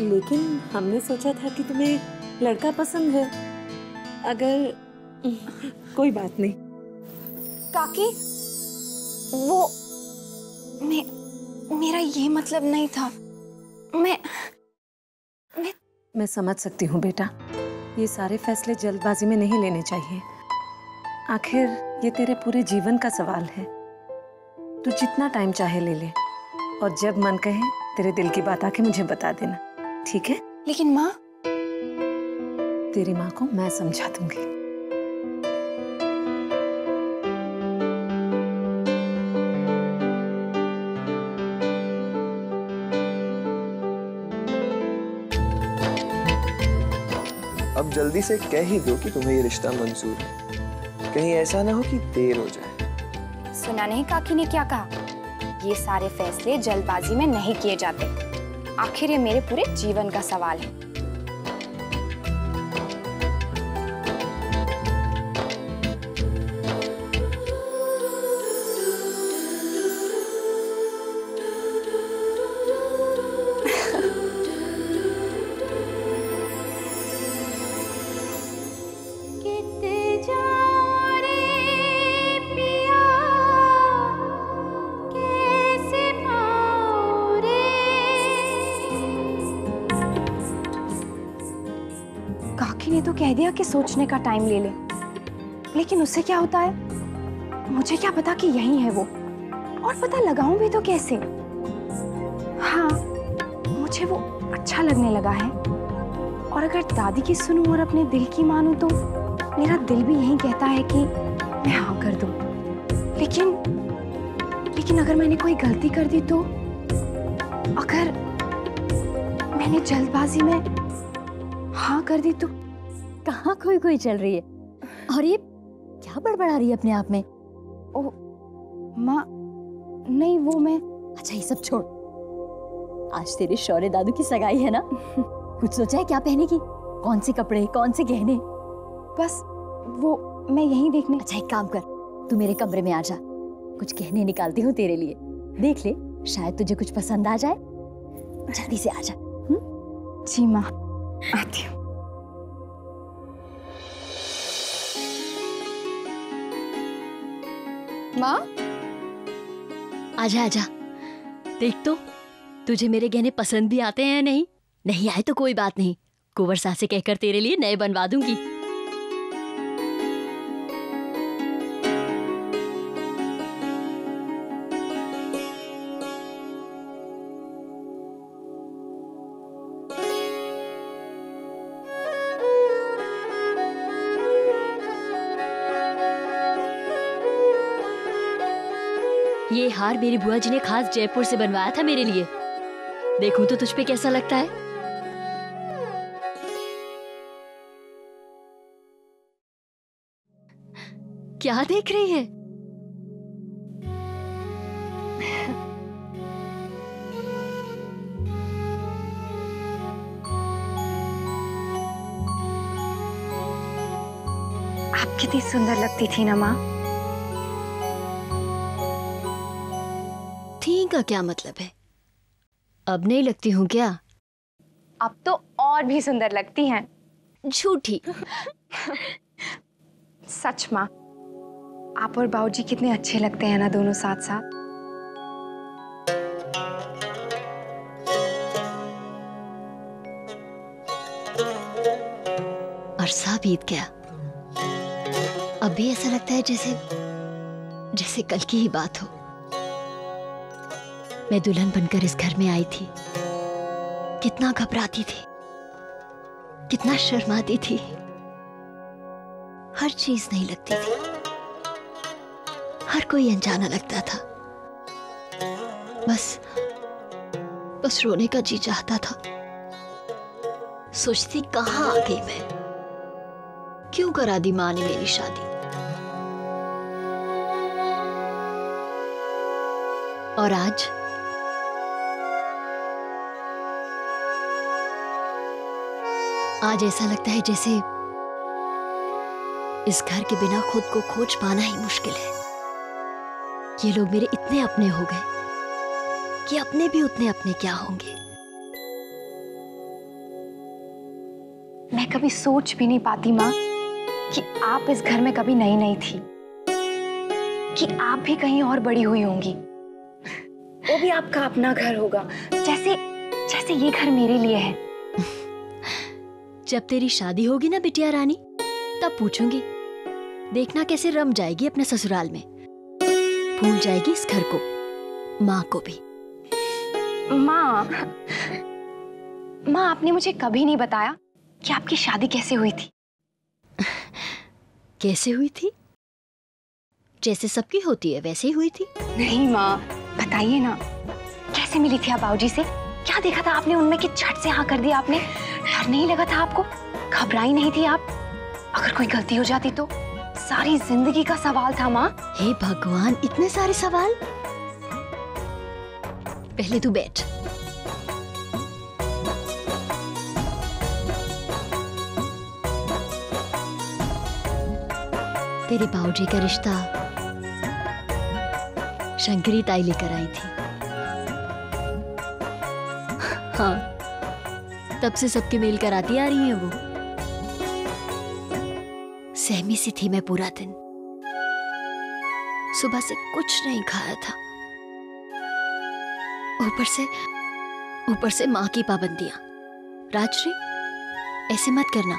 लेकिन हमने सोचा था कि तुम्हें लड़का पसंद है। अगर कोई बात नहीं। काकी, वो मेरा ये मतलब नहीं था। मैं समझ सकती हूँ बेटा, ये सारे फैसले जल्दबाजी में नहीं लेने चाहिए। आखिर ये तेरे पूरे जीवन का सवाल है। तू जितना टाइम चाहे ले ले, और जब मन कहे तेरे दिल की बात आके मुझे बता देना, ठीक है? लेकिन माँ, तेरी माँ को मैं समझा दूंगी। अब जल्दी से कह ही दो कि तुम्हें ये रिश्ता मंजूर है, कहीं ऐसा ना हो कि देर हो जाए। सुना नहीं काकी ने क्या कहा? ये सारे फैसले जल्दबाजी में नहीं किए जाते। आखिर ये मेरे पूरे जीवन का सवाल है। कह दिया कि सोचने का टाइम ले ले, लेकिन उससे क्या होता है? मुझे क्या पता कि यही है वो, और पता लगाऊं भी तो कैसे? हाँ, मुझे वो अच्छा लगने लगा है, और अगर दादी की सुनूं और अपने दिल की मानूं तो मेरा दिल भी यही कहता है कि मैं हाँ कर दूं। लेकिन अगर मैंने कोई गलती कर दी तो, अगर मैंने जल्दबाजी में हाँ कर दी तो? कहाँ खोई खोई चल रही है, और ये क्या बड़बड़ा रही है अपने आप में? ओ माँ, नहीं वो मैं। अच्छा ये सब छोड़, आज तेरे शौर्य दादू की सगाई है ना? कुछ सोचा है क्या पहने की? कौन से कपड़े, कौन से गहने? बस वो मैं यहीं देखने। अच्छा एक काम कर, तू मेरे कमरे में आ जा, कुछ गहने निकालती हूँ तेरे लिए, देख ले, शायद तुझे कुछ पसंद आ जाए। जल्दी से आ जा। जी माँ, आती हूँ। माँ आजा आजा, देख तो तुझे मेरे गहने पसंद भी आते हैं या नहीं? नहीं आए तो कोई बात नहीं, कुंवर सास से कहकर तेरे लिए नए बनवा दूंगी। ये हार मेरी बुआ जी ने खास जयपुर से बनवाया था मेरे लिए, देखूं तो तुझ पे कैसा लगता है? क्या देख रही है? आप कितनी सुंदर लगती थी ना माँ। थी का क्या मतलब है? अब नहीं लगती हूँ क्या? अब तो और भी सुंदर लगती हैं। झूठी। सच माँ, आप और बाबूजी कितने अच्छे लगते हैं ना दोनों साथ साथ। अरसा बीत गया, अब भी ऐसा लगता है जैसे कल की ही बात हो। मैं दुल्हन बनकर इस घर में आई थी, कितना घबराती थी, कितना शर्माती थी, हर चीज नहीं लगती थी, हर कोई अनजाना लगता था। बस रोने का जी चाहता था। सोचती कहाँ आ गई मैं, क्यों करा दी माँ ने मेरी शादी। और आज ऐसा लगता है जैसे इस घर के बिना खुद को खोज पाना ही मुश्किल है। ये लोग मेरे इतने अपने हो गए कि अपने भी उतने अपने क्या होंगे। मैं कभी सोच भी नहीं पाती माँ कि आप इस घर में कभी नई नई थी, कि आप भी कहीं और बड़ी हुई होंगी। वो भी आपका अपना घर होगा, जैसे ये घर मेरे लिए है। जब तेरी शादी होगी ना बिटिया रानी, तब पूछूंगी, देखना कैसे रम जाएगी अपने ससुराल में, भूल जाएगी इस घर को, माँ को भी। माँ आपने मुझे कभी नहीं बताया कि आपकी शादी कैसे हुई थी। कैसे हुई थी? जैसे सबकी होती है वैसे ही हुई थी। नहीं माँ, बताइए ना, कैसे मिली थी आप बाबूजी से? क्या देखा था आपने उनमें कि झट से हाँ कर दिया आपने? डर नहीं लगा था आपको? घबराई नहीं थी आप? अगर कोई गलती हो जाती तो? सारी जिंदगी का सवाल था माँ। हे भगवान, इतने सारे सवाल। पहले तू बैठ। तेरे बाबूजी का रिश्ता शंकरी ताई लेकर आई थी। हाँ, तब से सबके मेल कराती आ रही है वो। सहमी सी थी मैं पूरा दिन, सुबह से कुछ नहीं खाया था। ऊपर से माँ की पाबंदियां। राजश्री, ऐसे मत करना,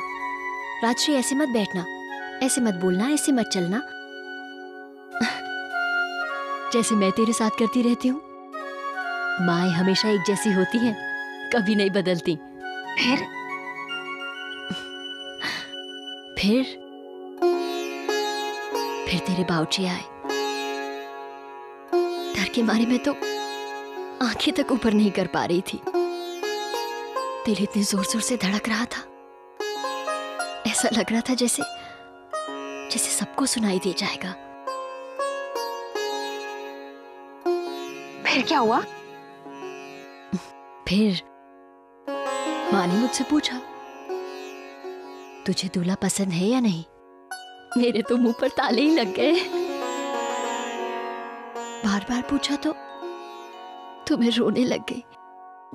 राजश्री ऐसे मत बैठना, ऐसे मत बोलना, ऐसे मत चलना, जैसे मैं तेरे साथ करती रहती हूँ। माएं हमेशा एक जैसी होती हैं, कभी नहीं बदलती। फिर तेरे बाबूजी आए। डर के मारे मैं तो आंखें तक ऊपर नहीं कर पा रही थी। दिल इतने जोर जोर से धड़क रहा था, ऐसा लग रहा था जैसे सबको सुनाई दे जाएगा। फिर क्या हुआ? फिर माँ ने मुझसे पूछा, तुझे दूल्हा पसंद है या नहीं? मेरे तो मुंह पर ताले ही लग गए। बार बार पूछा तो मैं रोने लग गई,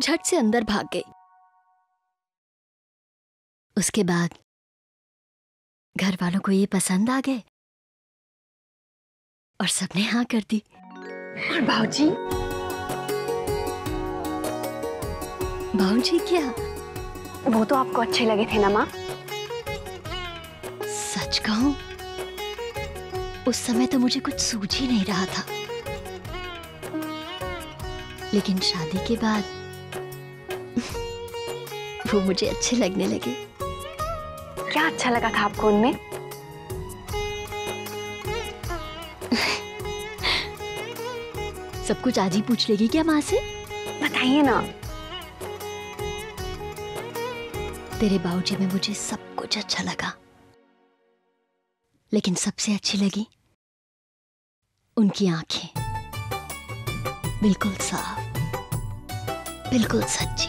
झट से अंदर भाग गई। उसके बाद घर वालों को ये पसंद आ गए और सबने हाँ कर दी। और भाऊजी? भाऊजी क्या? वो तो आपको अच्छे लगे थे ना माँ? सच कहूं, उस समय तो मुझे कुछ सूझ ही नहीं रहा था, लेकिन शादी के बाद वो मुझे अच्छे लगने लगे। क्या अच्छा लगा था आपको उनमें? सब कुछ आज ही पूछ लेगी क्या माँ से? बताइए ना। तेरे बाबूजी में मुझे सब कुछ अच्छा लगा, लेकिन सबसे अच्छी लगी उनकी आंखें, बिल्कुल साफ, बिल्कुल सच्ची,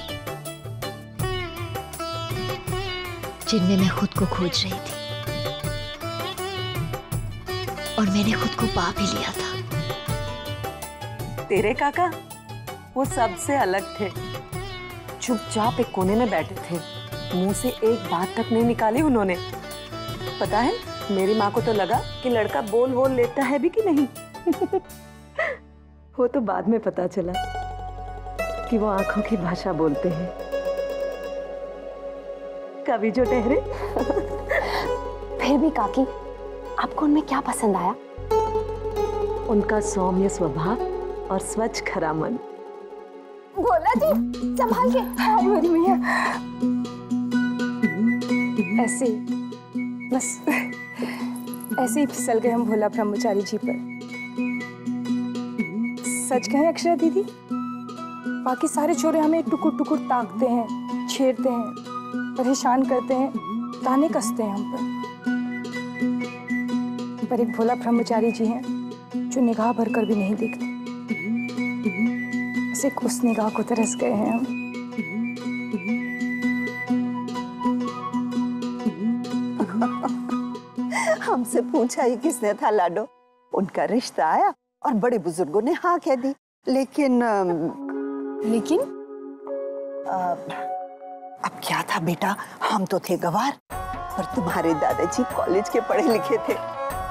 जिनमें मैं खुद को खोज रही थी और मैंने खुद को पा भी लिया था। तेरे काका वो सबसे अलग थे, चुपचाप एक कोने में बैठे थे, मुंह से एक बात तक नहीं निकाली उन्होंने। पता है, मेरी माँ को तो लगा कि लड़का बोल लेता है भी कि नहीं। वो तो बाद में पता चला कि वो आंखों की भाषा बोलते हैं। कभी जो ठहरे। फिर भी काकी, आपको उनमें क्या पसंद आया? उनका सौम्य स्वभाव और स्वच्छ खरा मन। भोला जी, संभाल के। हाय मेरी मैया। ऐसे बस ऐसे ही फिसल गए हम भोला ब्रह्मचारी जी पर। सच कहें अक्षरा दीदी, बाकी सारे छोरे हमें टुकुर टुकुर ताकते हैं, छेड़ते हैं, परेशान करते हैं, ताने कसते हैं हम पर एक भोला ब्रह्मचारी जी हैं जो निगाह भर कर भी नहीं देखते। बस एक उस निगाह को तरस गए हैं हम। हमसे पूछा ही किसने था लाडो? उनका रिश्ता आया और बड़े बुजुर्गों ने हाँ कह दी, लेकिन अब क्या था बेटा, हम तो थे गवार, पर तुम्हारे दादाजी कॉलेज के पढ़े लिखे थे,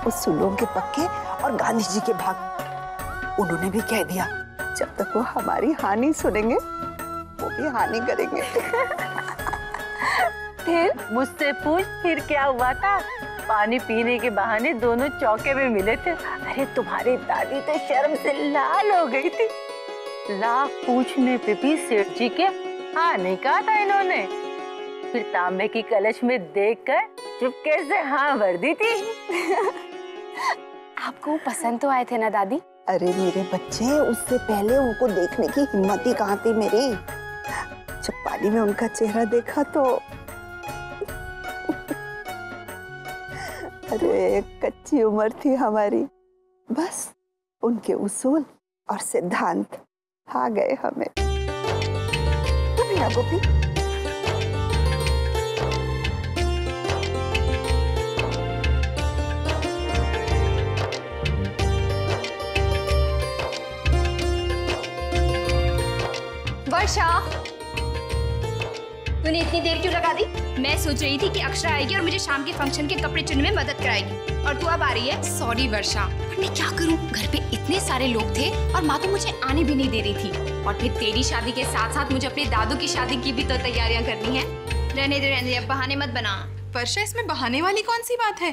उस सुलों के पक्के और गांधी जी के भाग। उन्होंने भी कह दिया जब तक वो हमारी हानि सुनेंगे वो भी हानि करेंगे। फिर मुझसे पूछ फिर क्या हुआ था? पानी पीने के बहाने दोनों चौके में मिले थे। अरे तुम्हारी दादी तो शर्म से लाल हो गई थी। लाख पूछने पे भी सेठ जी के हाँ नहीं कहा था इन्होंने। फिर तांबे की कलश में देखकर चुपके से हाँ भर दी थी। आपको पसंद तो आए थे ना दादी? अरे मेरे बच्चे, उससे पहले उनको देखने की हिम्मत ही कहाँ थी मेरी। जब पानी में उनका चेहरा देखा तो अरे कच्ची उम्र थी हमारी, बस उनके उसूल और सिद्धांत आ गए हमें। तुम भी ना गोपी? वर्षा, तूने इतनी देर क्यों लगा दी? मैं सोच रही थी कि अक्षरा आएगी और मुझे शाम के फंक्शन के कपड़े चुनने में मदद कराएगी, और तू अब आ रही है। सॉरी वर्षा, पर मैं क्या करूं? घर पे इतने सारे लोग थे और माँ तो मुझे आने भी नहीं दे रही थी, और फिर तेरी शादी के साथ साथ मुझे अपने दादू की शादी की भी तो तैयारियां करनी है। रहने दे, अब बहाने मत बना। वर्षा, इसमें बहाने वाली कौन सी बात है?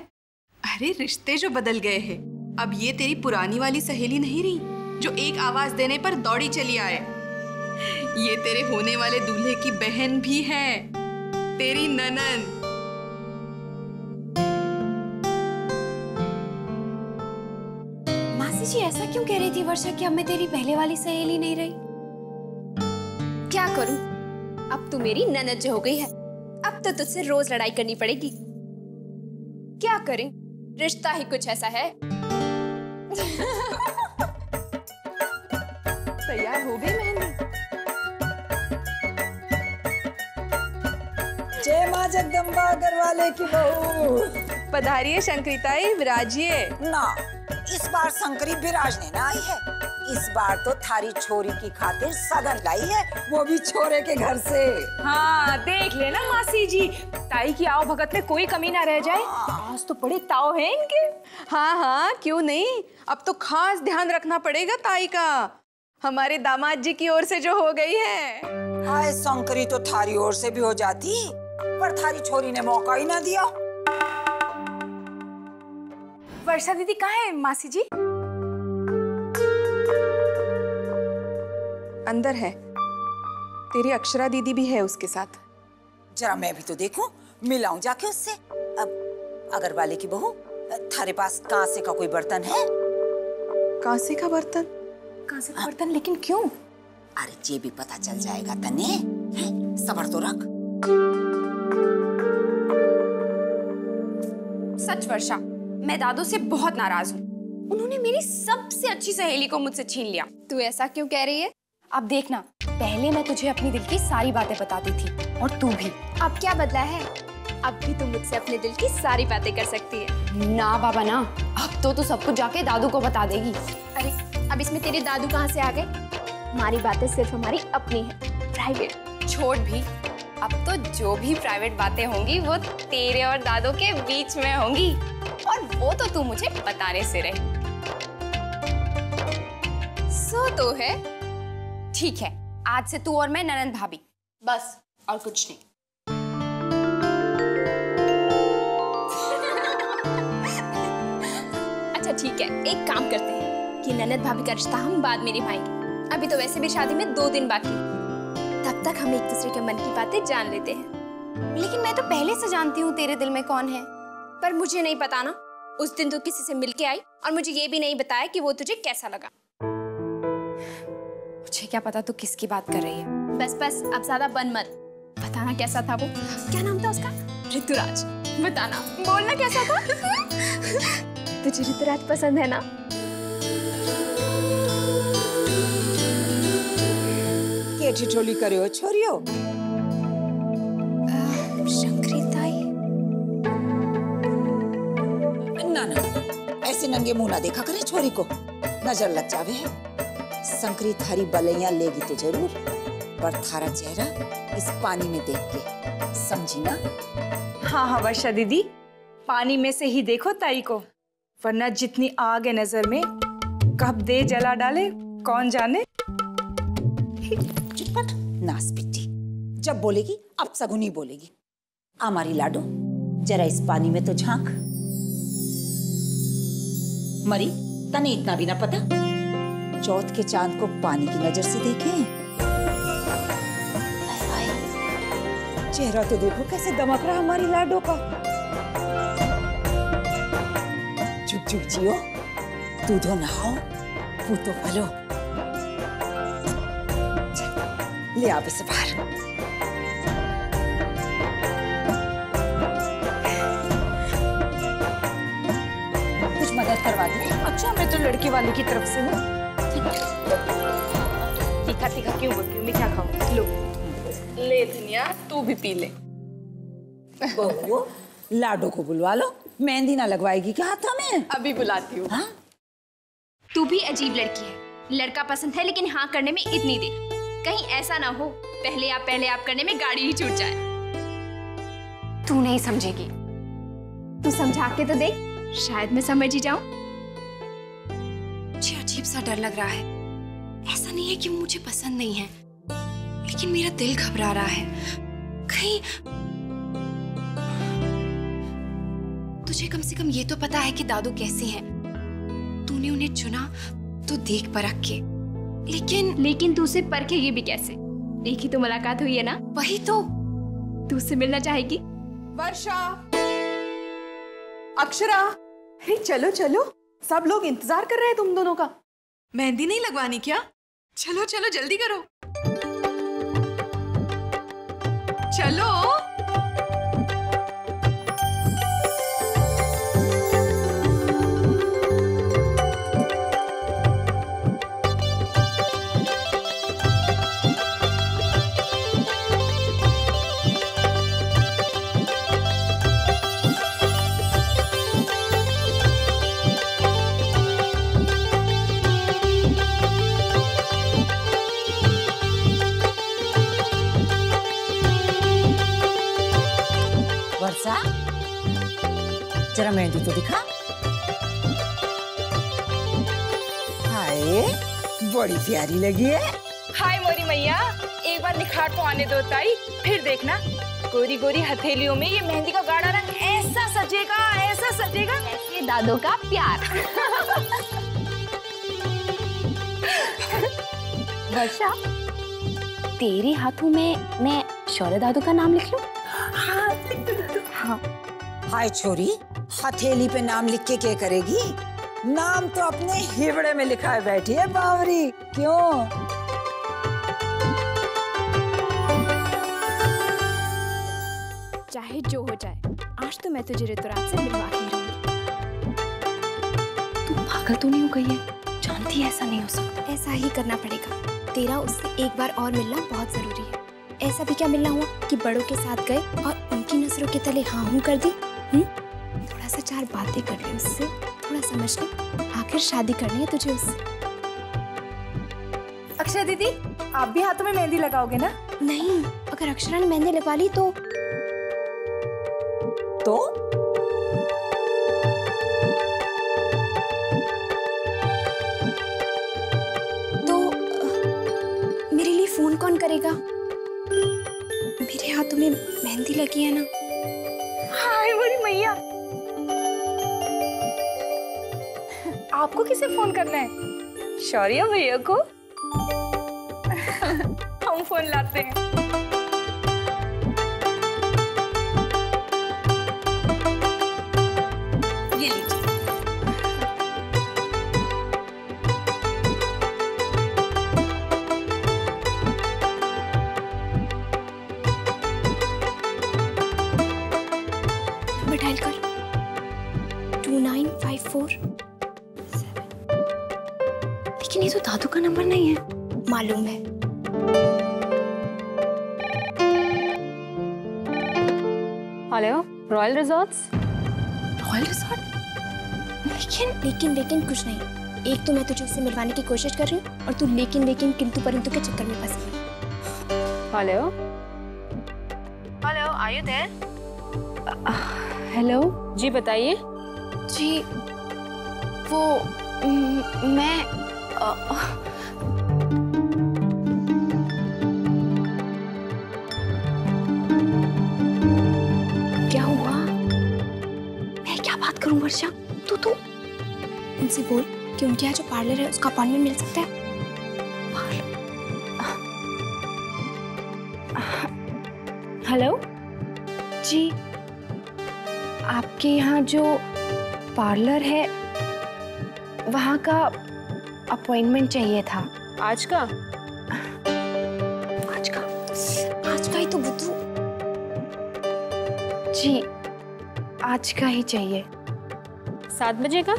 अरे रिश्ते जो बदल गए हैं, अब ये तेरी पुरानी वाली सहेली नहीं रही जो एक आवाज देने पर दौड़ी चली आए। ये तेरे होने वाले दूल्हे की बहन भी है, तेरी ननद। मासी जी ऐसा क्यों कह रही थी वर्षा कि अब मैं तेरी पहले वाली सहेली नहीं रही? क्या करूं, अब तू मेरी ननद जो हो गई है, अब तो तुझसे रोज लड़ाई करनी पड़ेगी। क्या करें, रिश्ता ही कुछ ऐसा है। तैयार हो गई मेहंदी? जय माँ जगदम्बा घरवाले की बहू। पधारिए शंकरिताई, विराजिए। ना, इस बार शंकरी विराजने ना आई है, इस बार तो थारी छोरी की खातिर सगन लाई है, वो भी छोरे के घर से। हाँ देख लेना मासी जी, ताई की आओ भगत में कोई कमी ना रह जाए। आज तो बड़े ताव हैं इनके। हाँ हाँ क्यों नहीं, अब तो खास ध्यान रखना पड़ेगा ताई का, हमारे दामाद जी की ओर से जो हो गई है। हाय शंकरी तो थारी ओर से भी हो जाती, पर थारी छोरी ने मौका ही ना दिया। वर्षा दीदी कहाँ है मासी जी? अंदर है, तेरी अक्षरा दीदी भी है उसके साथ। जरा मैं भी तो देखूं, मिलाऊं जाके उससे। अब अगर वाले की बहू, थारे पास कांसे का कोई बर्तन है? कांसे का बर्तन? कांसे का बर्तन, लेकिन क्यों? अरे ये भी पता चल जाएगा तने, सबर तो रख। सच वर्षा, मैं दादू से बहुत नाराज हूँ, उन्होंने मेरी सबसे अच्छी सहेली को मुझसे छीन लिया। तू ऐसा क्यों कह रही है? अब देखना, पहले मैं तुझे अपनी दिल की सारी बातें बताती थी, और तू भी। अब क्या बदला है? अब भी तू मुझसे अपने दिल की सारी बातें कर सकती है। ना बाबा ना, अब तो तू सब कुछ जाके दादू को बता देगी। अरे अब इसमें तेरे दादू कहाँ से आ गए? हमारी बातें सिर्फ हमारी अपनी है, प्राइवेट। छोड़ भी, अब तो जो भी प्राइवेट बातें होंगी वो तेरे और दादू के बीच में होंगी, और वो तो तू मुझे बताने से रही। सो तो है, ठीक है, आज से तू और मैं ननद भाभी, बस, और कुछ नहीं। अच्छा ठीक है, एक काम करते हैं कि ननद भाभी का रिश्ता हम बाद में निभाएंगे। अभी तो वैसे भी शादी में 2 दिन बाकी, तब तक हम एक दूसरे के मन की बातें जान लेते हैं। लेकिन मैं तो पहले से जानती हूँ तेरे दिल में कौन है, पर मुझे नहीं पता ना। उस दिन तू किसी से मिलके आई और मुझे ये भी नहीं बताया कि वो तुझे कैसा लगा। मुझे क्या पता तू किसकी बात कर रही है। बस बस, अब ज्यादा बन मत, बताना कैसा था वो। क्या नाम था उसका? ऋतुराज। बताना, बोलना कैसा था। तुझे ऋतुराज पसंद है ना? ये ठिठोली करे हो छोरियो? शंकरिताई। ना ना, ऐसे नंगे मुंह ना देखा करे छोरी को, नजर लग जावे है। शंकरी थारी बलैया लेगी तो जरूर, पर थारा चेहरा इस पानी में देख के समझी ना? हाँ हाँ वर्षा दीदी, पानी में से ही देखो ताई को, वरना जितनी आग है नजर में, कब दे जला डाले कौन जाने। चुपट नास पिट्टी, जब बोलेगी अब सगुनी बोलेगी। हमारी लाडो, जरा इस पानी में तो झांक। मरी, तने इतना भी ना पता, चौथ के चांद को पानी की नजर से देखे। चेहरा तो देखो कैसे दमक रहा हमारी लाडो का। चुप चुप जियो, दूधो नहाओ, पूतो पलो। ले आप इसे बाहर। कुछ मदद करवा दी? अच्छा, मैं तो लड़की वाले की तरफ से हूँ। तीखा तीखा क्यों बोलती हूँ, मैं क्या खाऊं? लो ले धनिया, तू भी पी ले। बहू, लाडो को बुलवा लो, मेहंदी ना लगवाएगी क्या हाथों में? अभी बुलाती हूँ। हाँ? तू भी अजीब लड़की है, लड़का पसंद है लेकिन हाँ करने में इतनी देर। कहीं ऐसा ना हो पहले आप करने में गाड़ी ही छूट जाए। तू नहीं समझेगी, तू समझा के तो देख, शायद मैं समझ ही जाऊं। मुझे अजीब सा डर लग रहा है। ऐसा नहीं है कि वो मुझे पसंद नहीं है, लेकिन मेरा दिल घबरा रहा है। कहीं तुझे कम से कम ये तो पता है कि दादू कैसे हैं। तूने उन्हें चुना तो देख परख के, लेकिन तू उसे परखेगी भी कैसे? एक ही तो मुलाकात हुई है ना। वही तो, तू उससे मिलना चाहेगी। वर्षा, अक्षरा, अरे चलो चलो, सब लोग इंतजार कर रहे हैं तुम दोनों का। मेहंदी नहीं लगवानी क्या? चलो चलो जल्दी करो, चलो। वर्षा, जरा मेहंदी तो दिखा। हाय, बड़ी प्यारी लगी है। हाय मोरी मैया, एक बार निखार तो आने दो ताई, फिर देखना गोरी गोरी हथेलियों में ये मेहंदी का गाढ़ा रंग ऐसा सजेगा, ऐसा सजेगा, ऐसे दादू का प्यार। वर्षा, तेरे हाथों में मैं शौर्य दादू का नाम लिख लूं? हाँ। हाय छोरी, हथेली पे नाम लिख के क्या करेगी? नाम तो अपने हिबड़े में लिखा बैठी है बावरी। क्यों? चाहे जो हो जाए, आज तो मैं तुझे ऋतुराज से मिलवा के ही रहूंगी। तू पागल तो नहीं हो गई है? जानती है ऐसा नहीं हो सकता। ऐसा ही करना पड़ेगा। तेरा उससे एक बार और मिलना बहुत जरूरी है। ऐसा भी क्या मिलना हुआ कि बड़ों के साथ गए और उनकी नजरों के तले हाँ हूँ कर दी? थोड़ा सा चार बातें कर ले उससे, थोड़ा समझ ले। आखिर शादी करनी है तुझे उससे। अक्षरा दीदी, आप भी हाथों में मेहंदी लगाओगे ना? नहीं, अगर अक्षरा ने मेहंदी लगवा ली तो मेरे लिए फोन कौन करेगा? मेरे हाथों में मेहंदी लगी है ना। हाय मोरी मैया, आपको किसे फोन करना है? शौर्य भैया को। हम फोन लाते हैं। ये लीजिए। डायल कर 2954। लेकिन ये तो दादू का नंबर नहीं है। मालूम है। Hello, royal resorts. Royal resort? लेकिन कुछ नहीं। एक तो मैं तुझे उससे मिलवाने की कोशिश कर रही हूँ और तू लेकिन किंतु परंतु के चक्कर में फंस गई। Hello, are you there? Hello जी, बताइए। जी वो मैं क्या हुआ? मैं क्या बात करूं वर्षा? तू उनसे बोल कि उनके यहाँ जो पार्लर है उसका अपॉइंटमेंट मिल सकता है। हेलो जी, आपके यहाँ जो पार्लर है वहाँ का अपॉइंटमेंट चाहिए था। आज का ही तो बुद्धू जी, आज का ही चाहिए। 7 बजे का?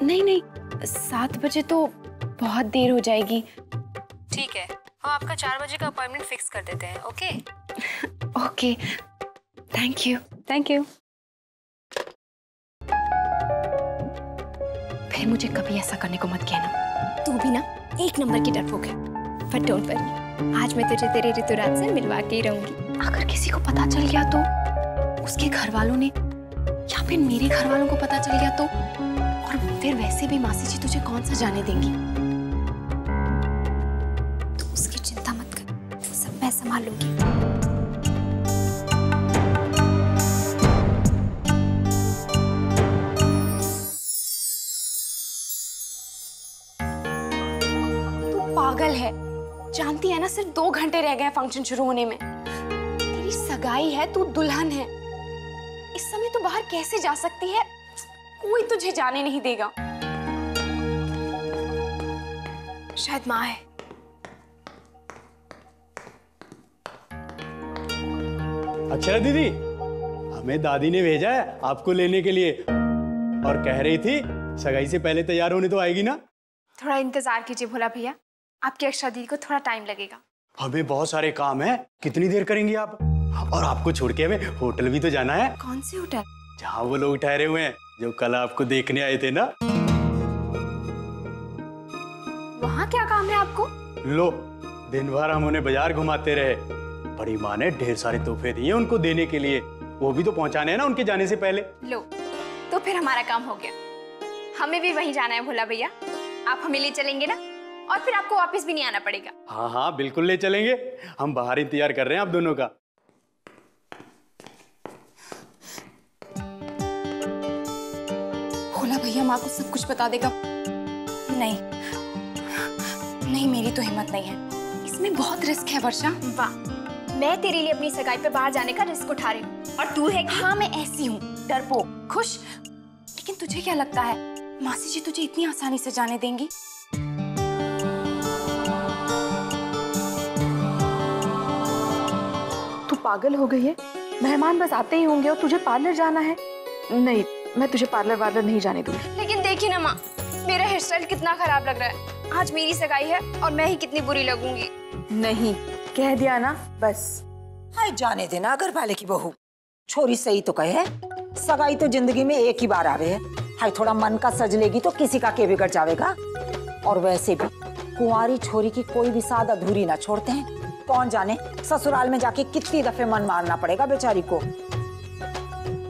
नहीं, 7 बजे तो बहुत देर हो जाएगी। ठीक है, हम आपका 4 बजे का अपॉइंटमेंट फिक्स कर देते हैं। Okay, thank you. फिर मुझे कभी ऐसा करने को मत कहना। तू भी ना एक नंबर की डरपोक है। पर डोंट वरी, आज मैं तुझे तेरे ऋतुराज से मिलवा के ही रहूंगी। अगर किसी को पता चल गया तो, उसके घर वालों ने या फिर मेरे घर वालों को पता चल गया तो, और फिर वैसे भी मासी जी तुझे कौन सा जाने देंगी। तो उसकी चिंता मत कर, सब मैं संभाल लूंगी। पागल है, जानती है ना सिर्फ 2 घंटे रह गए फंक्शन शुरू होने में। तेरी सगाई है, तू दुल्हन है, इस समय तू बाहर कैसे जा सकती है? कोई तुझे जाने नहीं देगा। शायद माँ है। अक्षरा दीदी, हमें दादी ने भेजा है आपको लेने के लिए, और कह रही थी सगाई से पहले तैयार होने तो आएगी ना। थोड़ा इंतजार कीजिए भोला भैया, आपकी अक्षरा दीदी को थोड़ा टाइम लगेगा। हमें बहुत सारे काम है, कितनी देर करेंगी आप? और आपको छोड़ के हमें होटल भी तो जाना है। कौन सी होटल? जहाँ वो लोग ठहरे हुए हैं जो कल आपको देखने आए थे ना। वहाँ क्या काम है आपको? लो, दिन भर हम उन्हें बाजार घुमाते रहे, बड़ी माँ ने ढेर सारे तोहफे दिए उनको देने के लिए, वो भी तो पहुँचाने हैं ना उनके जाने से पहले। लो, तो फिर हमारा काम हो गया। हमें भी वहीं जाना है भोला भैया, आप हमें ले चलेंगे ना? और फिर आपको वापस भी नहीं आना पड़ेगा। हाँ हाँ बिल्कुल ले चलेंगे, हम बाहर इंतजार कर रहे हैं आप दोनों का। भोला भैया माँ को सब कुछ बता देगा। नहीं नहीं, मेरी तो हिम्मत नहीं है, इसमें बहुत रिस्क है वर्षा। वाह, मैं तेरे लिए अपनी सगाई पे बाहर जाने का रिस्क उठा रही हूँ, और तू है कि? हाँ मैं ऐसी हूँ, डरपोक, खुश। लेकिन तुझे क्या लगता है मासी जी तुझे इतनी आसानी से जाने देंगी? तू पागल हो गई है? मेहमान बस आते ही होंगे और तुझे पार्लर जाना है। नहीं, मैं तुझे पार्लर वार्लर नहीं जाने दूंगी। लेकिन देखी ना माँ, मेरा हेयर स्टाइल कितना खराब लग रहा है। आज मेरी सगाई है और मैं ही कितनी बुरी लगूंगी। नहीं, कह दिया ना बस। हाय जाने देना घर वाले की बहू, छोरी सही तो कहे, सगाई तो जिंदगी में एक ही बार आवे है। हाय थोड़ा मन का सज लेगी तो किसी का के बिगड़ जाएगा। और वैसे भी कुंवारी छोरी की कोई भी साद अधूरी ना छोड़ते हैं। कौन जाने ससुराल में जाके कितनी दफे मन मारना पड़ेगा बेचारी को।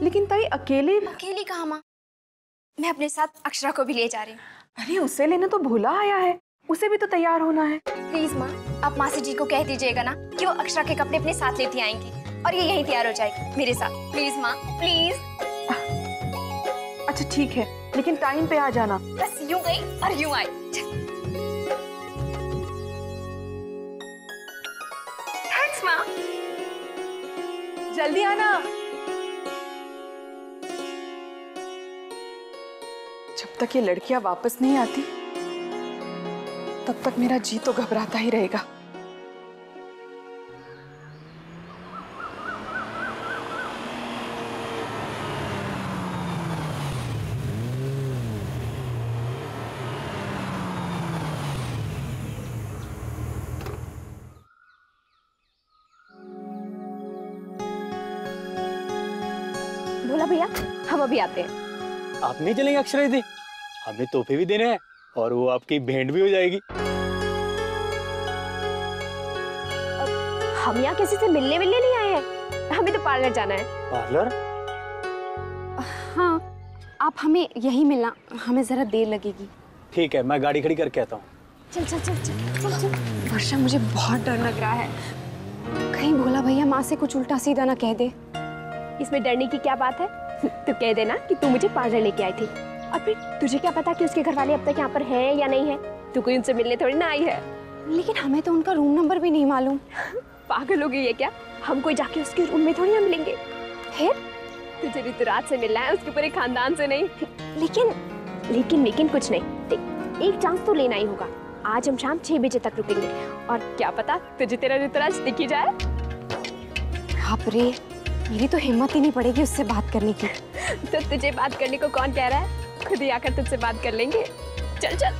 लेकिन ताई अकेली कहाँ माँ, मैं अपने साथ अक्षरा को भी ले जा रही हूँ। अरे उसे लेने तो भोला आया है, उसे भी तो तैयार होना है। प्लीज माँ, आप मासी जी को कह दीजिएगा ना कि वो अक्षरा के कपड़े अपने साथ लेती आएंगी और ये यहीं तैयार हो जाएगी मेरे साथ। प्लीज माँ, प्लीज। अच्छा ठीक है, लेकिन टाइम पे आ जाना। बस यूं गई और यूं आई। थैंक्स माँ। जल्दी आना। जब तक ये लड़कियां वापस नहीं आती तब तक मेरा जी तो घबराता ही रहेगा। भोला भैया, हम अभी आते हैं। आप नहीं चलेंगे अक्षरा दीदी? हमें तोहफे भी देने हैं और वो आपकी भेंट भी हो जाएगी। हम यहाँ किसी से मिलने नहीं आए हैं, हमें तो पार्लर जाना है। पार्लर? हाँ, आप हमें यहीं मिलना, हमें जरा देर लगेगी। ठीक है, मैं गाड़ी खड़ी करके आता हूँ। चल चल चल चल चल चल। वर्षा, मुझे बहुत डर लग रहा है, कहीं भोला भैया माँ से कुछ उल्टा सीधा ना कह दे। इसमें डरने की क्या बात है? तू कह देना कि तू मुझे पार्लर लेके आई थी, और फिर तुझे क्या पता कि उसके घर वाले अब तक यहाँ पर हैं या नहीं है? तू कोई उनसे मिलने थोड़ी ना आई है। लेकिन हमें तो उनका रूम नंबर भी नहीं मालूम। पागल हो गई है क्या? हम कोई जाके उसके रूम में थोड़ी ना मिलेंगे। फिर तुझे ऋतुराज से मिलना है, उसके पूरे खानदान से नहीं। लेकिन कुछ नहीं, देख एक चांस तो लेना ही होगा। आज हम शाम 6 बजे तक रुकेंगे, और क्या पता तुझे तेरा ऋतुराज दिख ही जाए। बाप रे, मेरी तो हिम्मत ही नहीं पड़ेगी उससे बात करने की। तो तुझे बात करने को कौन कह रहा है? खुद ही आकर तुझसे बात कर लेंगे। चल चल।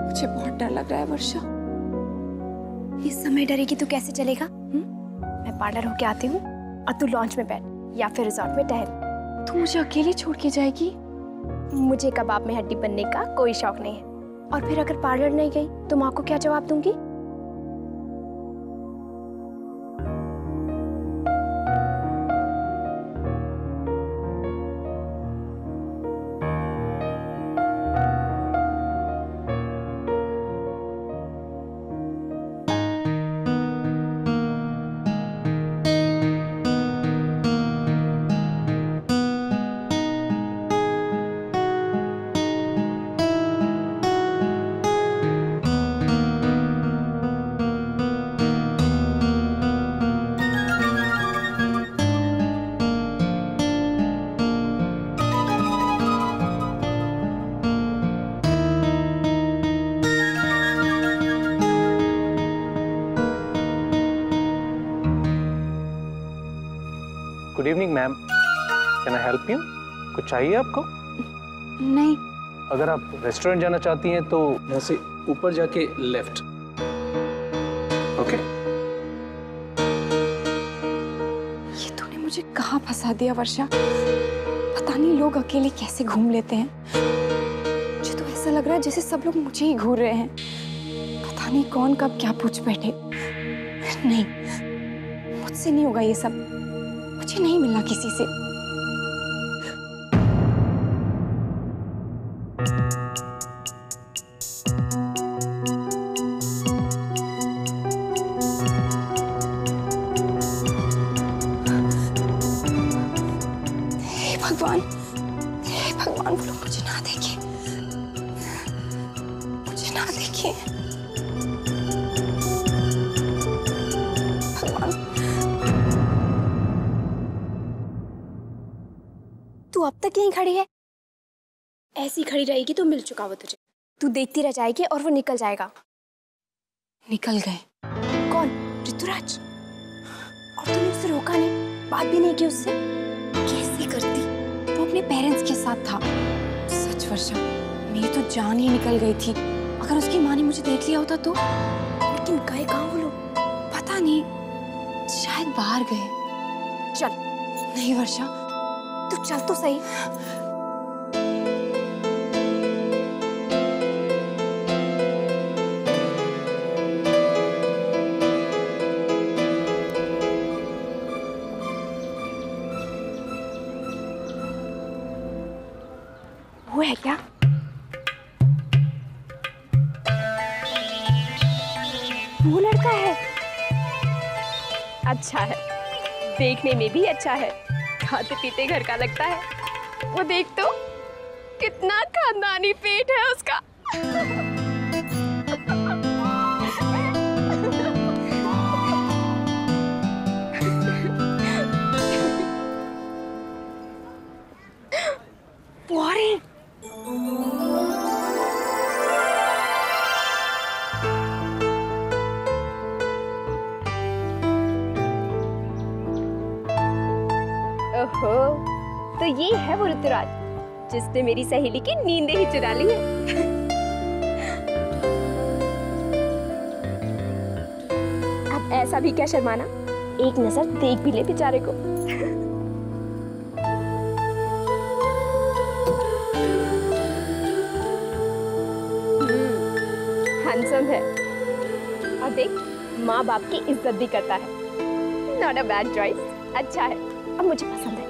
मुझे बहुत डर लग रहा है वर्षा। इस समय डरेगी तो कैसे चलेगा? मैं पार्लर होके आती हूँ और तू लॉन्च में बैठ या फिर रिजॉर्ट में टहल। तू मुझे अकेले छोड़ के जाएगी? मुझे कबाब में हड्डी बनने का कोई शौक नहीं है, और फिर अगर पार्लर नहीं गई तो माँ को क्या जवाब दूंगी? Evening ma'am, can I help you? कुछ चाहिए आपको? नहीं। अगर आप रेस्टोरेंट जाना चाहती हैं तो यहाँ से ऊपर जाके लेफ्ट। ओके? ये तूने मुझे कहाँ फंसा दिया वर्षा? पता नहीं लोग अकेले कैसे घूम लेते हैं। मुझे तो ऐसा लग रहा है जैसे सब लोग मुझे ही घूर रहे हैं। पता नहीं कौन कब क्या पूछ बैठे। नहीं, मुझसे नहीं होगा ये सब। मुझे नहीं मिलना किसी से। हे भगवान, वो लोग मुझे ना देखें, मुझे ना देखें। तू अब तक यहीं खड़ी है? ऐसी खड़ी रहेगी तो मिल चुका वो तुझे। तू देखती रह जाएगी और वो निकल जाएगा। निकल गए? कौन? ऋतुराज। और तूने उसे रोका नहीं, बात भी नहीं की उससे? कैसे करती? वो अपने पेरेंट्स के साथ था। सच वर्षा, मेरी तो जान ही निकल गई थी। अगर उसकी माँ ने मुझे देख लिया होता तो? लेकिन गए कहाँ वो लोग? पता नहीं, शायद बाहर गए। चल। नहीं वर्षा, तू चल तो सही। वो है क्या? वो लड़का है? अच्छा है, देखने में भी अच्छा है, खाते पीते घर का लगता है। वो देख तो, कितना खानदानी पेट है उसका। बोरिंग। ओहो, तो ये है वो ऋतुराज जिसने मेरी सहेली की नींदें ही चुरा ली है। अब ऐसा भी क्या शर्माना, एक नजर देख भी ले बेचारे को। हैंडसम है और देख माँ बाप की इज्जत भी करता है। नॉट अ बैड चॉइस, अच्छा है, अब मुझे पसंद है।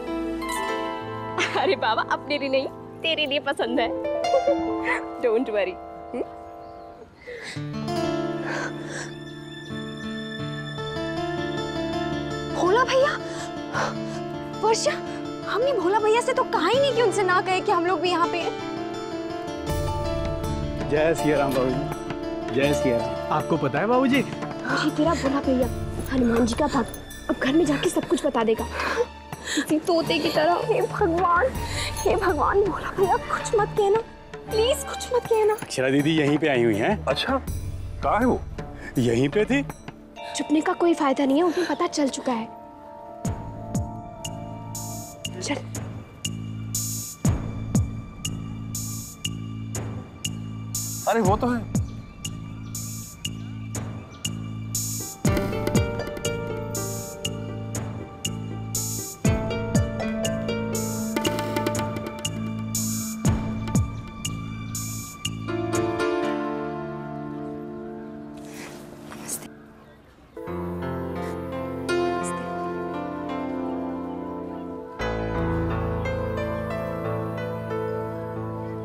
अरे बाबा, अपने लिए नहीं, तेरे लिए पसंद है। Don't worry. भोला भैया, वर्षा, हमने भोला भैया से तो कहा ही नहीं कि उनसे ना कहे कि हम लोग भी यहाँ पे हैं। जय सिया राम बाबूजी, जय सिया राम। आपको पता है बाबूजी, मुझे तेरा भोला भैया हनुमान जी का भक्त अब घर में जाके सब कुछ बता देगा, किसी तोते की तरह। हे भगवान, हे भगवान, भोला भैया कुछ मत कहना, प्लीज कुछ मत कहना। अक्षरा दीदी यहीं पे आई हुई हैं। अच्छा, कहाँ है वो? यहीं पे थी। छुपने का कोई फायदा नहीं है, उन्हें पता चल चुका है। चल। अरे वो तो है।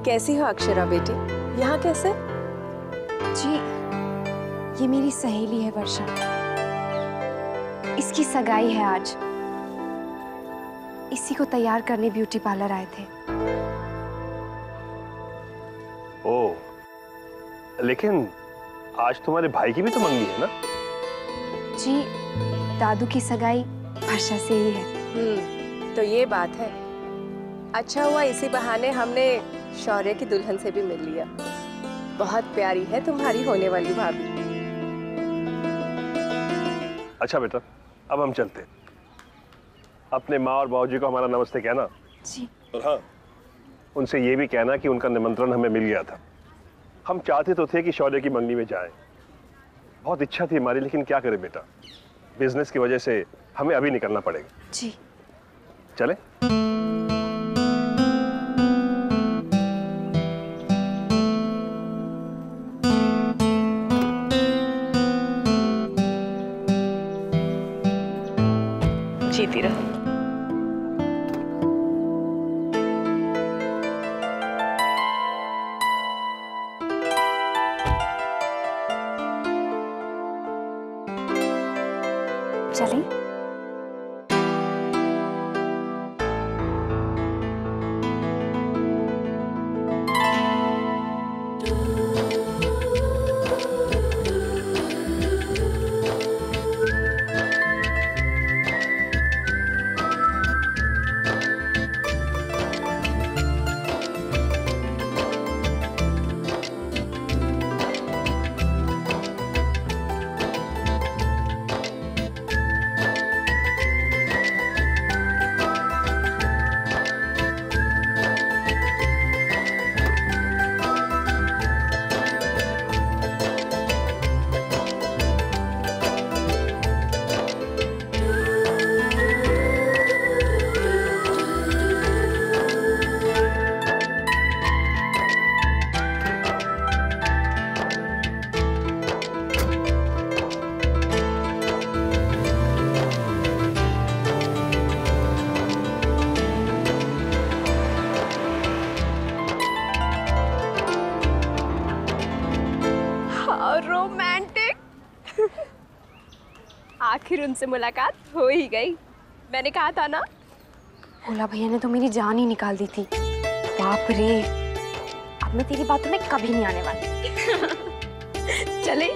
कैसी हो अक्षरा बेटी? यहाँ कैसे? जी, ये मेरी सहेली है वर्षा। इसकी सगाई है आज। इसी को तैयार करने ब्यूटी पार्लर आए थे। ओह, लेकिन आज तुम्हारे भाई की भी तो मंगनी है ना? जी, दादू की सगाई वर्षा से ही है। तो ये बात है। अच्छा हुआ इसी बहाने हमने शौर्य की दुल्हन से भी मिल लिया। बहुत प्यारी है तुम्हारी होने वाली भाभी। अच्छा बेटा, अब हम चलते हैं। अपने माँ और बाबूजी को हमारा नमस्ते कहना। जी। और हाँ, उनसे ये भी कहना कि उनका निमंत्रण हमें मिल गया था। हम चाहते तो थे कि शौर्य की मंगनी में जाएं। बहुत इच्छा थी हमारी, लेकिन क्या करें बेटा, बिजनेस की वजह से हमें अभी निकलना पड़ेगा। जी। चले? जीती रहो। चलें? आखिर उनसे मुलाकात हो ही गई। मैंने कहा था ना। भोला भैया ने तो मेरी जान ही निकाल दी थी। बाप रे, अब मैं तेरी बातों में कभी नहीं आने वाली। चले?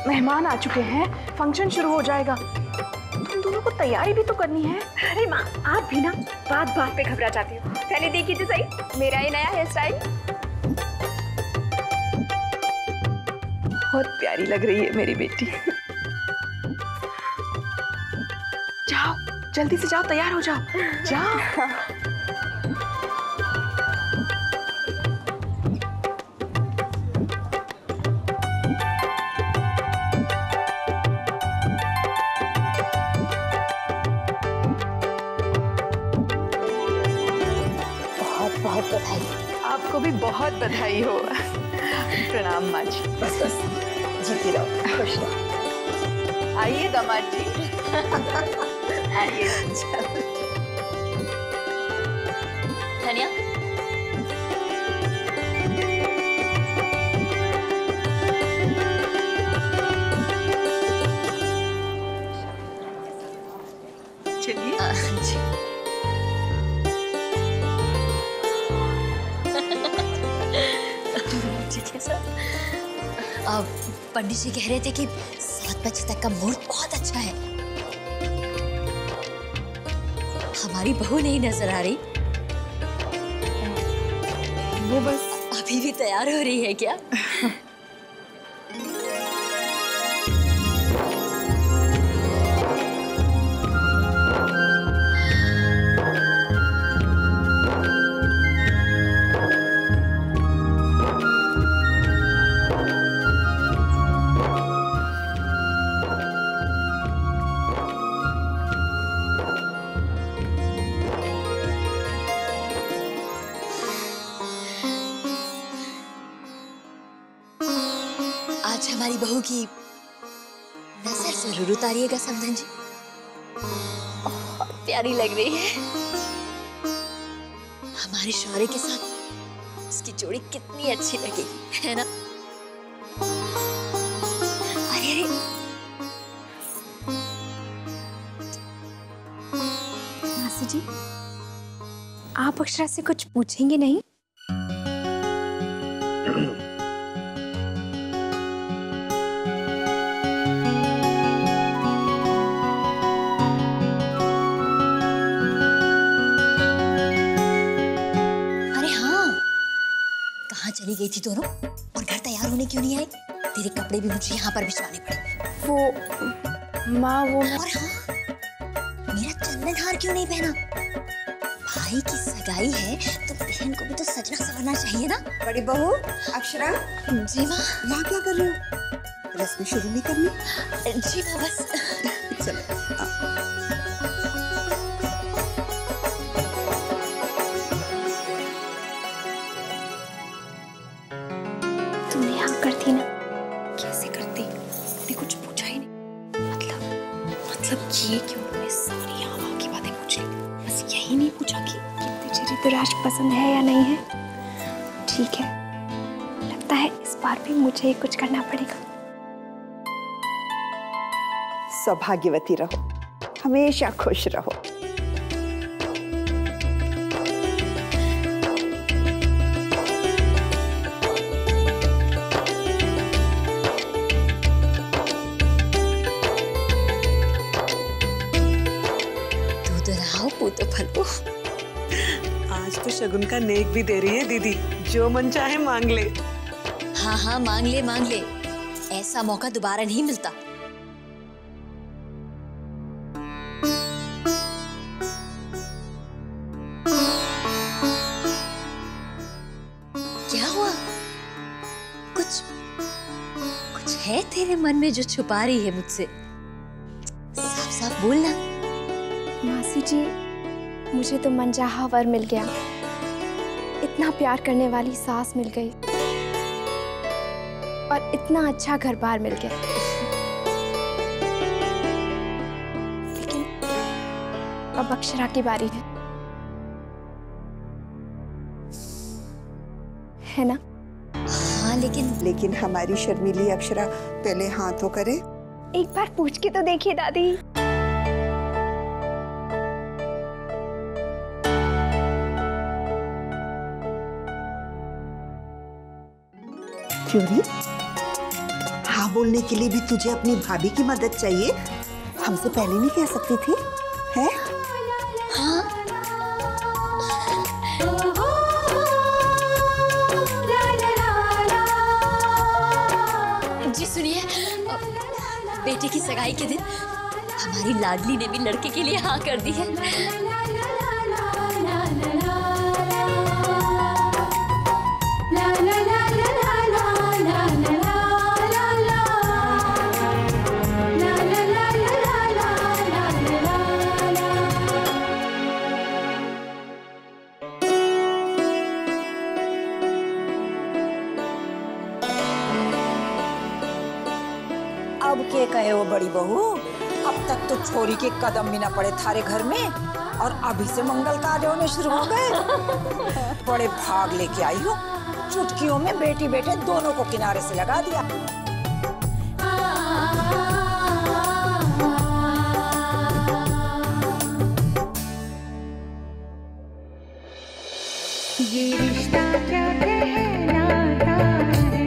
मेहमान आ चुके हैं, फंक्शन शुरू हो जाएगा। तुम दोनों को तैयारी भी तो करनी है। अरे माँ, आप भी ना बात बात पे घबरा जाती हो। पहले देखिए तो सही मेरा ये नया हेयर स्टाइल। बहुत प्यारी लग रही है मेरी बेटी। जाओ, जल्दी से जाओ, तैयार हो जाओ। जाओ। बहुत बधाई। आपको भी बहुत बधाई हो। प्रणाम माँ जी। बस बस, जीती रहो, खुश रहो। आइए दामाद जी। आइए। धनिया, चलिए। पंडित जी कह रहे थे कि 7 बजे तक का मुहूर्त बहुत अच्छा है। हमारी बहू नहीं नजर आ रही। वो बस अभी भी तैयार हो रही है क्या? आज हमारी बहू की नजर जरूर उतारिएगा समधन जी। बहुत प्यारी लग रही है। हमारे शौर्य के साथ उसकी जोड़ी कितनी अच्छी लगेगी, है ना? अरे अरे, मासी जी, आप अक्षरा से कुछ पूछेंगे नहीं? अरे हाँ, कहाँ चली गई थी दोनों और घर तैयार होने क्यों नहीं आई? तेरे कपड़े भी मुझे यहाँ पर भिजवाने पड़े। वो माँ वो और हाँ, मेरा चंदन हार क्यों नहीं पहना? भाई की सगाई है तो बहन को भी तो सजना संवरना चाहिए ना। बड़ी बहू अक्षरा। जी माँ। यहाँ क्या कर रही हो? रस्म शुरू नहीं करनी? जी माँ बस। चलो। तुमने यहाँ करती ना? कैसे करती? तुमने कुछ पूछा ही नहीं। मतलब ये कि उन्होंने सारी यहाँ वहाँ की बातें पूछ ली, बस यही नहीं पूछा कि तुझे ऋतुराज पसंद है या नहीं है। ठीक है, लगता है इस बार भी मुझे ही कुछ करना पड़ेगा। सौभाग्यवती रहो, हमेशा खुश रहो। तो फलू, आज तो शगुन का नेक भी दे रही है दीदी, जो मन चाहे मांग ले। हाँ हाँ मांग ले मांग ले, ऐसा मौका दोबारा नहीं मिलता। क्या हुआ? कुछ है तेरे मन में जो छुपा रही है मुझसे? साफ साफ बोलना। मासी जी, मुझे तो मनचाहा वर मिल गया, इतना प्यार करने वाली सास मिल गई और इतना अच्छा घर बार मिल गया। लेकिन अब अक्षरा की बारी है ना? हाँ लेकिन हमारी शर्मीली अक्षरा पहले हाँ तो करे। एक बार पूछ के तो देखिए दादी। क्यों? हाँ बोलने के लिए भी तुझे अपनी भाभी की मदद चाहिए? हमसे पहले नहीं कह सकती थी? है? हाँ। जी सुनिए, बेटे की सगाई के दिन हमारी लाडली ने भी लड़के के लिए हाँ कर दी है। अब के कहे वो बड़ी बहू, अब तक तो छोरी के कदम भी ना पड़े थारे घर में और अभी से मंगल कार्य होने शुरू हो गए। बड़े भाग लेके आई हो, चुटकियों में बेटी बेटे दोनों को किनारे से लगा दिया। ये रिश्ता क्या कहलाता है।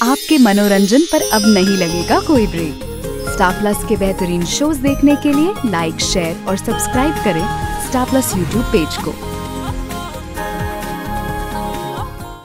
आपके मनोरंजन पर अब नहीं लगेगा कोई ब्रेक। स्टार प्लस के बेहतरीन शोज देखने के लिए लाइक, शेयर और सब्सक्राइब करें स्टार प्लस यूट्यूब पेज को।